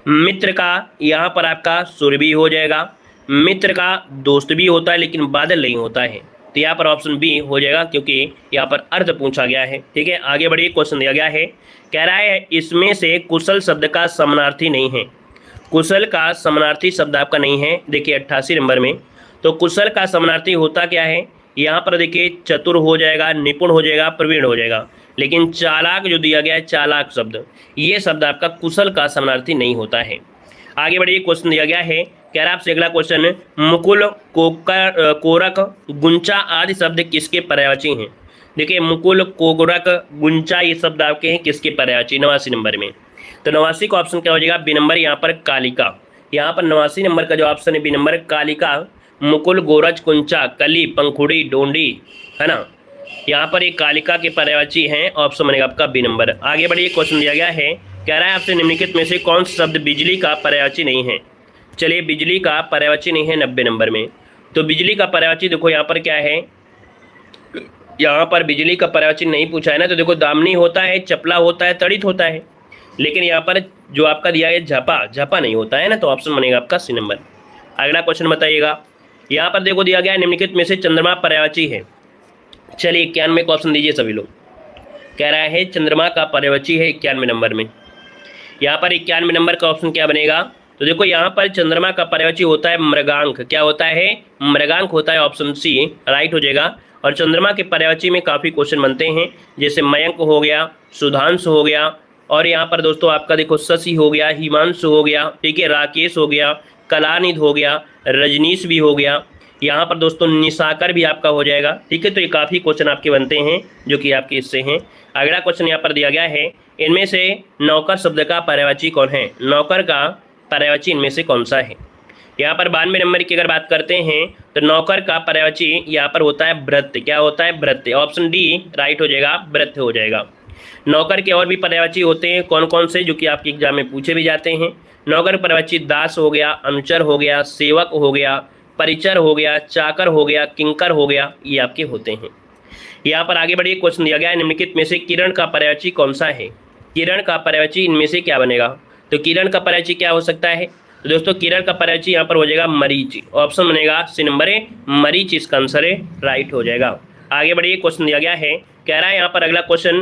मित्र का यहाँ पर आपका सुर भी हो जाएगा, मित्र का दोस्त भी होता है, लेकिन बादल नहीं होता है। तो यहाँ पर ऑप्शन बी हो जाएगा, क्योंकि यहाँ पर अर्थ पूछा गया है। ठीक है, आगे बढ़िए, क्वेश्चन दिया गया है, कह रहा है इसमें से कुशल शब्द का समानार्थी नहीं है, कुशल का समानार्थी शब्द आपका नहीं है। देखिए 88 नंबर में, तो कुशल का समानार्थी होता क्या है, यहाँ पर देखिए चतुर हो जाएगा, निपुण हो जाएगा, प्रवीण हो जाएगा, लेकिन चालाक जो दिया गया है, चालाक शब्द, ये शब्द आपका कुशल का समानार्थी नहीं होता है। आगे बढ़िए, क्वेश्चन दिया गया है, कह रहा आपसे अगला क्वेश्चन, मुकुल, कोरक, गुंचा आदि शब्द किसके पर्यायवाची हैं। देखिए मुकुल, कोरक, गुंचा ये शब्द आपके हैं किसके पर्यायवाची, 89 नंबर में। तो 89 का ऑप्शन क्या हो जाएगा, बी नंबर यहाँ पर कालिका। यहाँ पर 89 नंबर का जो ऑप्शन है बी नंबर कालिका, मुकुल, गोरज, कुंचा, कली, पंखुड़ी, डोंडी, है ना, यहाँ पर एक कालिका के पर्यायवाची हैं, ऑप्शन बनेगा आपका बी नंबर। आगे बढ़िए, क्वेश्चन दिया गया है, कह रहा है आपसे निम्नलिखित में से कौन सा शब्द बिजली का पर्यायवाची नहीं है। चलिए बिजली का पर्यायवाची नहीं है 90 नंबर में। तो बिजली का पर्यायवाची देखो यहाँ पर क्या है, यहाँ पर बिजली का पर्यायवाची नहीं पूछा है ना। तो देखो दामनी होता है, चपला होता है, तड़ित होता है, लेकिन यहाँ पर जो आपका दिया है झपा, झपा नहीं होता है ना। तो ऑप्शन बनेगा आपका सी नंबर। अगला क्वेश्चन बताइएगा, यहाँ पर देखो दिया गया है निम्नलिखित में से चंद्रमा पर्यायवाची है। चलिए 91 का ऑप्शन दीजिए सभी लोग। कह रहा है चंद्रमा का पर्यायवाची है 91 नंबर में। यहाँ पर 91 नंबर का ऑप्शन क्या बनेगा, तो देखो यहाँ पर चंद्रमा का पर्यायवाची होता है मृगांक, क्या होता है, मृगांक होता है, ऑप्शन सी राइट हो जाएगा। और चंद्रमा के पर्यायवाची में काफ़ी क्वेश्चन बनते हैं, जैसे मयंक हो गया, सुधांशु हो गया, और यहाँ पर दोस्तों आपका देखो शशि हो गया, हिमांशु हो गया, ठीक है, राकेश हो गया, कलानिधि हो गया, रजनीश भी हो गया, यहाँ पर दोस्तों निशाकर भी आपका हो जाएगा। ठीक है, तो ये काफ़ी क्वेश्चन आपके बनते हैं जो कि आपके इससे हैं। अगला क्वेश्चन यहाँ पर दिया गया है, इनमें से नौकर शब्द का पर्यायवाची कौन है, नौकर का पर्यायवाची इनमें से कौन सा है। यहाँ पर 92 नंबर की अगर बात करते हैं तो नौकर का पर्यायवाची यहाँ पर होता है व्रत, क्या होता है, व्रत, ऑप्शन डी राइट हो जाएगा, व्रत हो जाएगा। नौकर के और भी पर्यायवाची होते हैं, कौन कौन से, जो कि आपके एग्जाम में पूछे भी जाते हैं। नौकर पर्यायवाची दास हो गया, अनुचर हो गया, सेवक हो गया, परिचर हो गया, चाकर हो गया, किंकर हो गया, ये आपके होते हैं। यहाँ पर आगे बढ़िए, क्वेश्चन दिया गया है, निम्नलिखित में से किरण का पर्यायवाची कौन सा है। किरण का पर्यायवाची इनमें से क्या बनेगा। तो किरण का पर्यायवाची क्या हो सकता है। तो दोस्तों किरण का पर्यायवाची यहाँ पर हो जाएगा मरीच। ऑप्शन बनेगा सी नंबर ए, मरीच इसका आंसर है, राइट हो जाएगा। आगे बढ़िए, क्वेश्चन दिया गया है, कह रहा है यहाँ पर अगला क्वेश्चन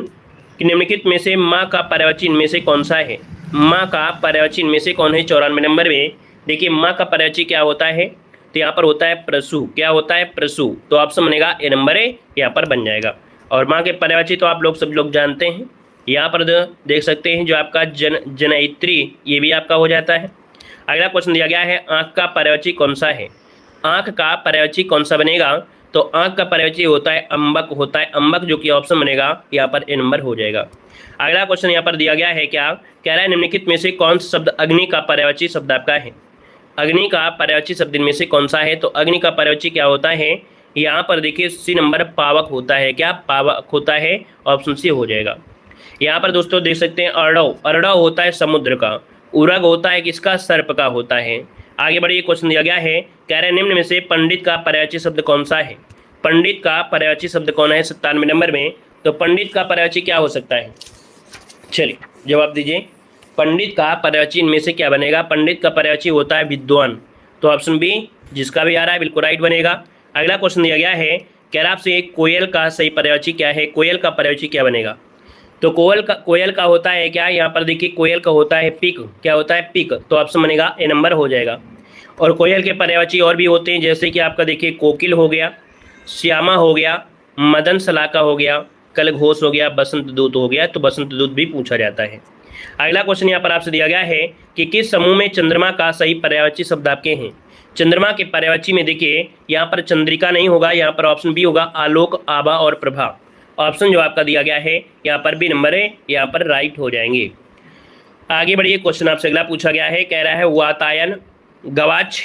कि निम्नलिखित में से माँ का पर्यायवाची इनमें से कौन सा है। माँ का पर्यायवाची इनमें से कौन है। 94 नंबर में देखिए माँ का पर्यायवाची क्या होता है। तो यहाँ पर होता है प्रसु। क्या होता है, प्रसु। तो ऑप्शन बनेगा ए नंबर ए, यहाँ पर बन जाएगा। और माँ के पर्यायवाची तो आप लोग सब लोग जानते हैं। यहाँ पर देख सकते हैं जो आपका जनयित्री, ये भी आपका हो जाता है। अगला क्वेश्चन दिया गया है, आँख का पर्यायवाची कौन सा है। आँख का पर्यायवाची कौन सा बनेगा। तो आँख का पर्यायवाची होता है अम्बक होता है, अम्बक, जो कि ऑप्शन बनेगा यहाँ पर ए नंबर हो जाएगा। अगला क्वेश्चन यहाँ पर दिया गया है, क्या कह रहा है, निम्नलिखित में से कौन सा शब्द अग्नि का पर्यायवाची शब्द आपका है। अग्नि का पर्यायवाची शब्द इनमें से कौन सा है। तो अग्नि का पर्यायवाची क्या होता है, यहाँ पर देखिए सी नंबर पावक होता है। क्या पावक होता है, ऑप्शन सी हो जाएगा। यहाँ पर दोस्तों देख सकते हैं अर्णव, अर्णव होता है समुद्र का, उरग होता है किसका, सर्प का होता है। आगे बढ़िए, क्वेश्चन दिया गया है, कह रहे हैं निम्न में से पंडित का पर्यायवाची शब्द कौन सा है। पंडित का पर्यायवाची शब्द कौन है 97 नंबर में। तो पंडित का पर्यायवाची क्या हो सकता है, चलिए जवाब दीजिए। पंडित का पर्यायवाची इनमें से क्या बनेगा। पंडित का पर्यायवाची होता है विद्वान। तो ऑप्शन बी जिसका भी आ रहा है बिल्कुल राइट बनेगा। अगला क्वेश्चन दिया गया है, कह रहा आपसे कोयल का सही पर्यायवाची क्या है। कोयल का पर्यायवाची क्या बनेगा। तो कोयल का होता है क्या, यहाँ पर देखिए कोयल का होता है पिक। क्या होता है, पिक। तो ऑप्शन बनेगा ए नंबर हो जाएगा। और कोयल के पर्यायवाची और भी होते हैं, जैसे कि आपका देखिए कोकिल हो गया, श्यामा हो गया, मदन सलाका हो गया, कलघोष हो गया, बसंत दूत हो गया। तो बसंत दूत भी पूछा जाता है। अगला क्वेश्चन यहाँ पर आपसे दिया गया है कि किस समूह में चंद्रमा का सही पर्यायवाची शब्द आपके हैं। चंद्रमा के पर्यायवाची में देखिए यहाँ पर चंद्रिका नहीं होगा, यहाँ पर ऑप्शन बी होगा आलोक, आभा और प्रभा। ऑप्शन जो आपका दिया गया है यहाँ पर बी नंबर है, यहाँ पर राइट हो जाएंगे। आगे बढ़िए, क्वेश्चन आपसे अगला पूछा गया है, कह रहा है वातायन, गवाच,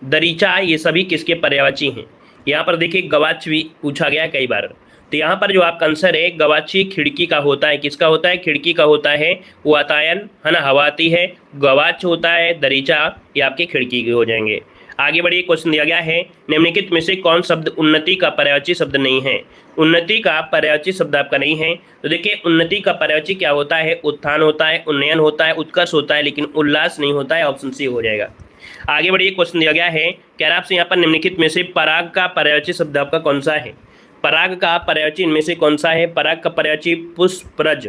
दरीचा, ये सभी किसके पर्यायवाची हैं। यहाँ पर देखिए गवाच भी पूछा गया है कई बार। तो यहाँ पर जो आपका आंसर है गवाची खिड़की का होता है। किसका होता है, खिड़की का होता है। वातायन है ना, हवा आती है। गवाच होता है, दरीचा, ये आपके खिड़की के हो जाएंगे। आगे बढ़िए, क्वेश्चन दिया गया है, निम्नलिखित में से कौन शब्द उन्नति का पर्यायवाची शब्द नहीं है। उन्नति का पर्यायवाची शब्द आपका नहीं है। तो देखिए उन्नति का पर्यायवाची क्या होता है, उत्थान होता है, उन्नयन होता है, उत्कर्ष होता है, लेकिन उल्लास नहीं होता है। ऑप्शन सी हो जाएगा। आगे बढ़िए, क्वेश्चन दिया गया है, कह रहा आपसे यहाँ पर निम्नलिखित में से पराग का पर्यायवाची शब्द आपका कौन सा है। पराग का पर्यायवाची इनमें से कौन सा है। पराग का पर्यायवाची पुष्परज।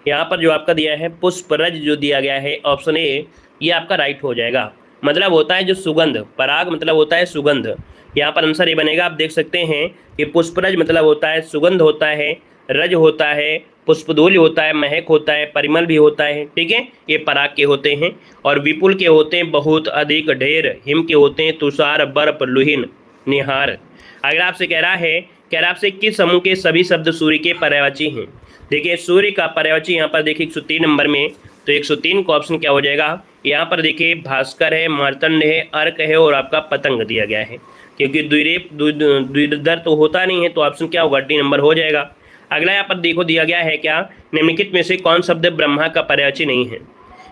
यहाँ पर जो आपका दिया है पुष्परज जो दिया गया है, ऑप्शन ए, ये आपका राइट हो जाएगा। मतलब होता है जो सुगंध, पराग मतलब होता है सुगंध। यहाँ पर आंसर ये बनेगा, आप देख सकते हैं कि पुष्परज मतलब होता है सुगंध होता है, रज होता है, पुष्पधूल होता है, महक होता है, परिमल भी होता है। ठीक है, ये पराग के होते हैं। और विपुल के होते हैं बहुत, अधिक, ढेर। हिम के होते हैं तुषार, बर्फ, लुहिन, निहार। अगर आपसे कह रहा आपसे किस समूह के सभी शब्द सूर्य के पर्यायवाची हैं। देखिए सूर्य का पर्यायवाची यहाँ पर देखिए 103 नंबर में। तो 103 का ऑप्शन क्या हो जाएगा। यहाँ पर देखिए भास्कर है, मार्तंड है, अर्क है और आपका पतंग दिया गया है। क्योंकि द्विरेफ तो होता नहीं है, तो ऑप्शन क्या होगा, डी नंबर हो जाएगा। अगला यहाँ पर देखो दिया गया है, क्या निम्नलिखित में से कौन शब्द ब्रह्मा का पर्यायवाची नहीं है।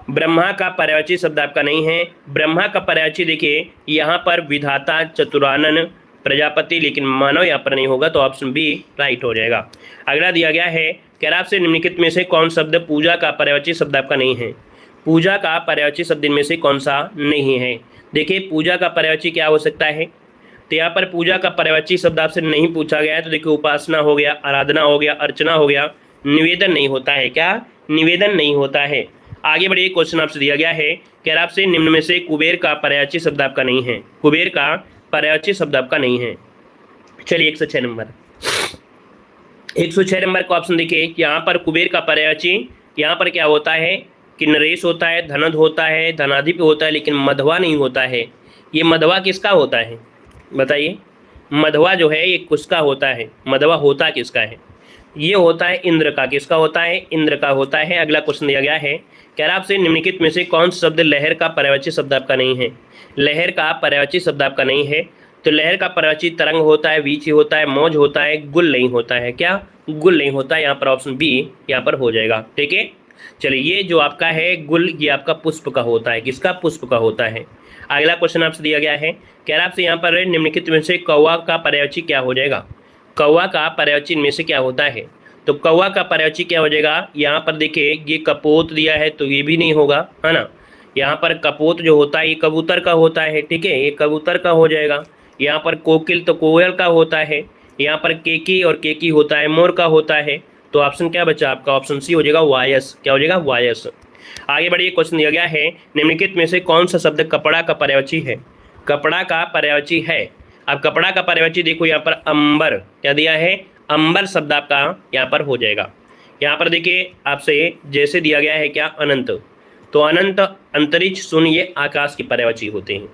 ब्रह्मा का पर्यायवाची शब्द आपका नहीं है। ब्रह्मा का पर्यायवाची देखिए यहाँ पर विधाता, चतुरानन, प्रजापति, लेकिन मानव यहाँ पर नहीं होगा। तो ऑप्शन बी राइट हो जाएगा। अगला दिया गया है, कह रहा आपसे निम्नलिखित में से कौन शब्द पूजा का पर्यायवाची शब्द आपका नहीं है। पूजा का पर्यायवाची शब्द इनमें से कौन सा नहीं है। देखिए पूजा का पर्यायवाची क्या हो सकता है। तो यहाँ पर पूजा का पर्यायवाची शब्द आपसे नहीं पूछा गया है। तो देखिए उपासना हो गया, आराधना हो गया, अर्चना हो गया, निवेदन नहीं होता है। क्या, निवेदन नहीं होता है। आगे बढ़िए, क्वेश्चन आपसे दिया गया है, कह रहा आपसे निम्न में से कुबेर का पर्यायवाची शब्द आपका नहीं है। कुबेर का पर्यायवाची शब्द आपका नहीं है। चलिए 106 नंबर, 106 नंबर का ऑप्शन देखिए। यहाँ पर कुबेर का पर्यायवाची यहाँ पर क्या होता है कि नरेश होता है, धनद होता है, धनाधिप होता है, लेकिन मधवा नहीं होता है। ये मधवा किसका होता है बताइए। मधवा जो है ये किसका होता है, मधवा होता किसका है। ये होता है इंद्र का। किसका होता है, इंद्र का होता है। अगला क्वेश्चन दिया गया है, कह रहा आपसे निम्नलिखित में से कौन शब्द लहर का पर्यायवाची शब्द आपका नहीं है। लहर का पर्यायवाची शब्द आपका नहीं है। तो लहर का पर्यायवाची तरंग होता है, वीची होता है, मौज होता है, गुल नहीं होता है। क्या, गुल नहीं होता, यहाँ पर ऑप्शन बी यहाँ पर हो जाएगा। ठीक है, चलिए ये जो आपका है गुल, ये आपका पुष्प का होता है, किसका? पुष्प का होता है। अगला क्वेश्चन आपसे दिया गया है, कह रहा आपसे यहाँ पर निम्नलिखित में से कौवा का पर्यायवाची क्या हो जाएगा? कौवा का पर्यायवाची इनमें से क्या होता है? तो कौवा का पर्यायवाची क्या हो जाएगा? यहाँ पर देखिए ये कपोत दिया है तो ये भी नहीं होगा, है ना। यहाँ पर कपोत जो होता है ये कबूतर का होता है, ठीक है, ये कबूतर का हो जाएगा। यहाँ पर कोकिल तो कोयल का होता है। यहाँ पर केकी और केकी होता है, मोर का होता है। तो ऑप्शन क्या बचा आपका? ऑप्शन सी हो जाएगा वायस। क्या हो जाएगा? वायस। आगे बढ़िए, क्वेश्चन दिया गया है, निम्नलिखित में से कौन सा शब्द कपड़ा का पर्यायवाची है? कपड़ा का पर्यायवाची है। अब कपड़ा का पर्यायवाची देखो यहाँ पर अंबर, क्या दिया है? अंबर शब्द आपका यहाँ पर हो जाएगा। यहाँ पर देखिए आपसे जैसे दिया गया है क्या? अनंत, तो अनंत, अंतरिक्ष, शून्य, ये आकाश के पर्यायवाची होते हैं।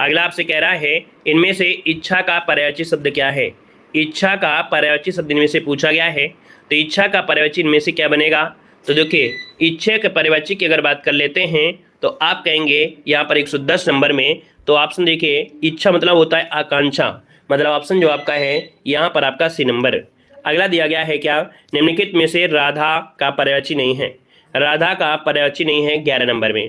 अगला आपसे कह रहा है, इनमें से इच्छा का पर्यायवाची शब्द क्या है? इच्छा का पर्यायवाची शब्द इनमें से पूछा गया है, तो इच्छा का पर्यायवाची इनमें से क्या बनेगा? तो देखिए इच्छा के पर्यायवाची की अगर बात कर लेते हैं तो आप कहेंगे यहाँ पर 110 नंबर में, तो ऑप्शन देखिए इच्छा मतलब होता है आकांक्षा, मतलब ऑप्शन जो आपका है यहाँ पर आपका सी नंबर। अगला दिया गया है क्या? निम्नलिखित में से राधा का पर्यायवाची नहीं है। राधा का पर्यायवाची नहीं है 11 नंबर में।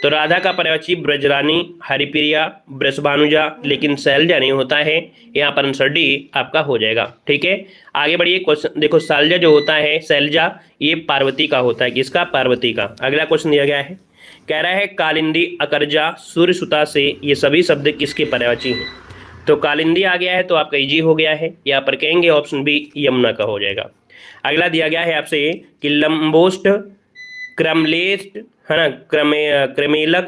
तो राधा का पर्यायवाची ब्रजरानी, हरिप्रिया, वृषभानुजा, लेकिन शैलजा नहीं होता है। यहाँ पर आंसर डी आपका हो जाएगा। ठीक है, आगे बढ़िए, क्वेश्चन देखो शैलजा जो होता है, शैलजा ये पार्वती का होता है, किसका? पार्वती का। अगला क्वेश्चन दिया गया है, कह रहा है कालिंदी, अकरजा, सूर्यसुता से ये सभी शब्द किसके पर्यायवाची हैं? तो कालिंदी आ गया है तो आपका इजी हो गया है, यहाँ पर कहेंगे ऑप्शन बी यमुना का हो जाएगा। अगला दिया गया है आपसे कि लंबोष्ट, क्रमलेष्ट, है ना, क्रमेलक,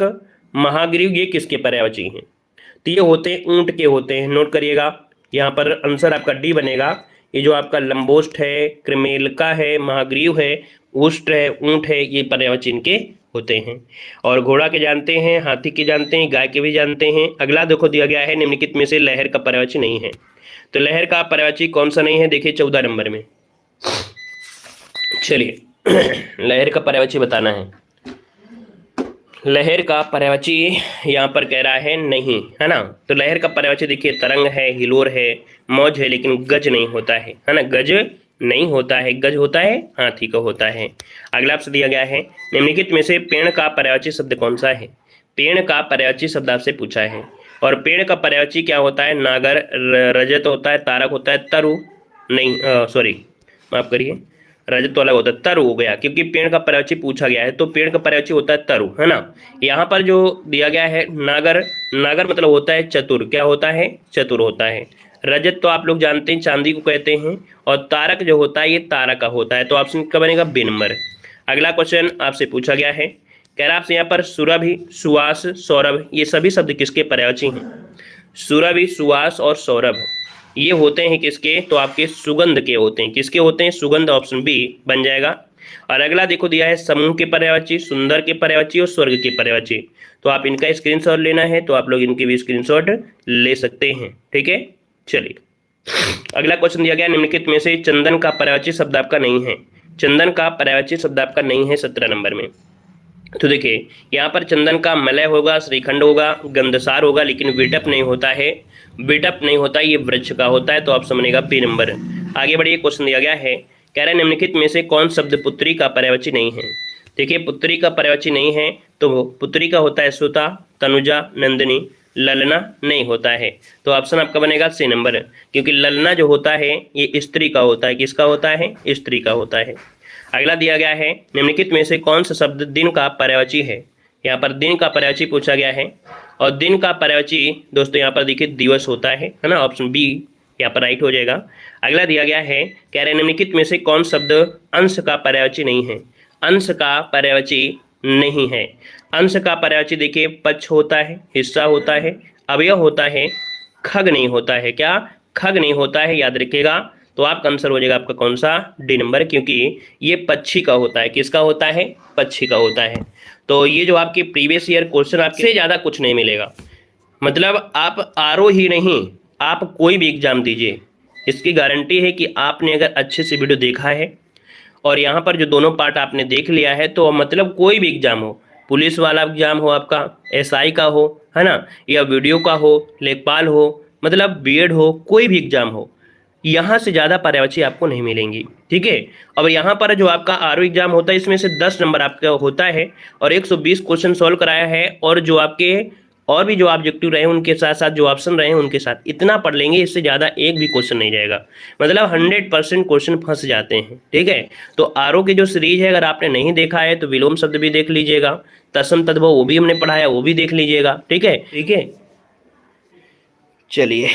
महाग्रीव, ये किसके पर्यायवाची हैं? तो ये होते हैं ऊंट के होते हैं, नोट करिएगा। यहाँ पर आंसर आपका डी बनेगा। ये जो आपका लंबोष्ट है, क्रमेलका है, महाग्रीव है, उष्ट है, ऊंट है, ये पर्यायवाची इनके होते हैं। और घोड़ा के जानते हैं, हाथी के जानते हैं, गाय के भी जानते हैं। अगला देखो दिया गया है, निम्नलिखित में से लहर का पर्यायवाची नहीं है। तो लहर का पर्यायवाची कौन सा नहीं है? देखिए 14 नंबर में। चलिए लहर का पर्यायवाची बताना है। लहर का पर्यायवाची यहाँ पर कह रहा है नहीं, है ना। तो लहर का पर्यायवाची देखिए तरंग है, हिलोर है, मौज है, लेकिन गज नहीं होता है ना, गज नहीं होता है। गज होता है हाथी का होता है। अगला आपसे दिया गया है, निम्नलिखित में से पेड़ का पर्यायवाची शब्द कौन सा है? पेड़ का पर्यायवाची शब्द आपसे पूछा है, और पेड़ का पर्यायवाची क्या होता है? नागर, रजत होता है, तारक होता है, तरु नहीं, सॉरी माफ करिए, रजत वाला होता है, तरु हो गया, क्योंकि पेड़ का पर्यायवाची पूछा गया है, तो पेड़ का पर्यायवाची होता है तरु, है ना। यहाँ पर जो दिया गया है नागर, नागर मतलब होता है चतुर, क्या होता है? चतुर होता है। रजत तो आप लोग जानते हैं चांदी को कहते हैं, और तारक जो होता है ये तारा का होता है। तो ऑप्शन का बनेगा बी नंबर। अगला क्वेश्चन आपसे पूछा गया है, कह रहा आपसे यहाँ पर सुरभि, सुवास, सौरभ, ये सभी शब्द किसके पर्यायवाची हैं? सुरभि, सुवास और सौरभ ये होते हैं किसके? तो आपके सुगंध के होते हैं। किसके होते हैं? सुगंध, ऑप्शन बी बन जाएगा। और अगला देखो दिया है समूह के पर्यायवाची, सुंदर के पर्यायवाची और स्वर्ग के पर्यायवाची। तो आप इनका स्क्रीनशॉट लेना है तो आप लोग इनके भी स्क्रीनशॉट ले सकते हैं। ठीक है, चलिए अगला क्वेश्चन दिया गया, निम्नलिखित में से चंदन का पर्यायवाची शब्द आपका नहीं है। चंदन का पर्यायवाची शब्द आपका नहीं है 17 नंबर में। तो देखिए यहाँ पर चंदन का मलय होगा, श्रीखंड होगा, गंधसार होगा, लेकिन विटप नहीं होता है। विटप नहीं होता, ये वृक्ष का होता है। तो आप समझेगा बी नंबर। आगे बढ़िए, क्वेश्चन दिया गया है, कह रहे हैं निम्नलिखित में से कौन शब्द पुत्री का पर्यायवाची नहीं है? देखिए पुत्री का पर्यायवाची नहीं है, तो पुत्री का होता है सुता, तनुजा, नंदिनी, ललना नहीं होता है। तो ऑप्शन आपका बनेगा सी नंबर, क्योंकि ललना जो होता है ये स्त्री का होता है। किसका होता है? स्त्री का होता है। अगला दिया गया है, निम्नलिखित में से कौन सा शब्द दिन का पर्यायवाची है? यहाँ पर दिन का पर्यायवाची पूछा गया है, और दिन का पर्यायवाची दोस्तों यहाँ पर देखिए दिवस होता है ना। ऑप्शन बी यहाँ पर राइट हो जाएगा। अगला दिया गया है, कह रहे हैं निम्नलिखित में से कौन शब्द अंश का पर्यायवाची नहीं है? अंश का पर्यायवाची नहीं है। अंश का पर्यायवाची देखिए पक्ष होता है, हिस्सा होता है, अवयव होता है, खग नहीं होता है। क्या? खग नहीं होता है, याद रखिएगा। तो आपका आंसर हो जाएगा आपका कौन सा? डी नंबर, क्योंकि ये पक्षी का होता है। किसका होता है? पक्षी का होता है। तो ये जो आपके प्रीवियस ईयर क्वेश्चन आपसे ज़्यादा कुछ नहीं मिलेगा। मतलब आप आरओ ही नहीं, आप कोई भी एग्जाम दीजिए, इसकी गारंटी है कि आपने अगर अच्छे से वीडियो देखा है और यहाँ पर जो दोनों पार्ट आपने देख लिया है, तो मतलब कोई भी एग्जाम हो, पुलिस वाला एग्जाम हो, आपका एसआई का हो, है ना, या वीडियो का हो, लेखपाल हो, मतलब बीएड हो, कोई भी एग्जाम हो, यहाँ से ज़्यादा पर्यायवाची आपको नहीं मिलेंगी, ठीक है। अब यहाँ पर जो आपका आरओ एग्जाम होता है इसमें से 10 नंबर आपका होता है और 120 क्वेश्चन सॉल्व कराया है, और जो आपके और भी जो ऑब्जेक्टिव रहे उनके साथ साथ जो ऑप्शन रहे उनके साथ इतना पढ़ लेंगे, इससे ज़्यादा एक भी क्वेश्चन नहीं जाएगा। मतलब 100% क्वेश्चन फंस जाते हैं, ठीक है। तो आरओ की जो सीरीज है अगर आपने नहीं देखा है तो विलोम शब्द भी देख लीजिएगा, तत्सम तद्भव वो भी हमने पढ़ाया, वो भी देख लीजिएगा, ठीक है। चलिए।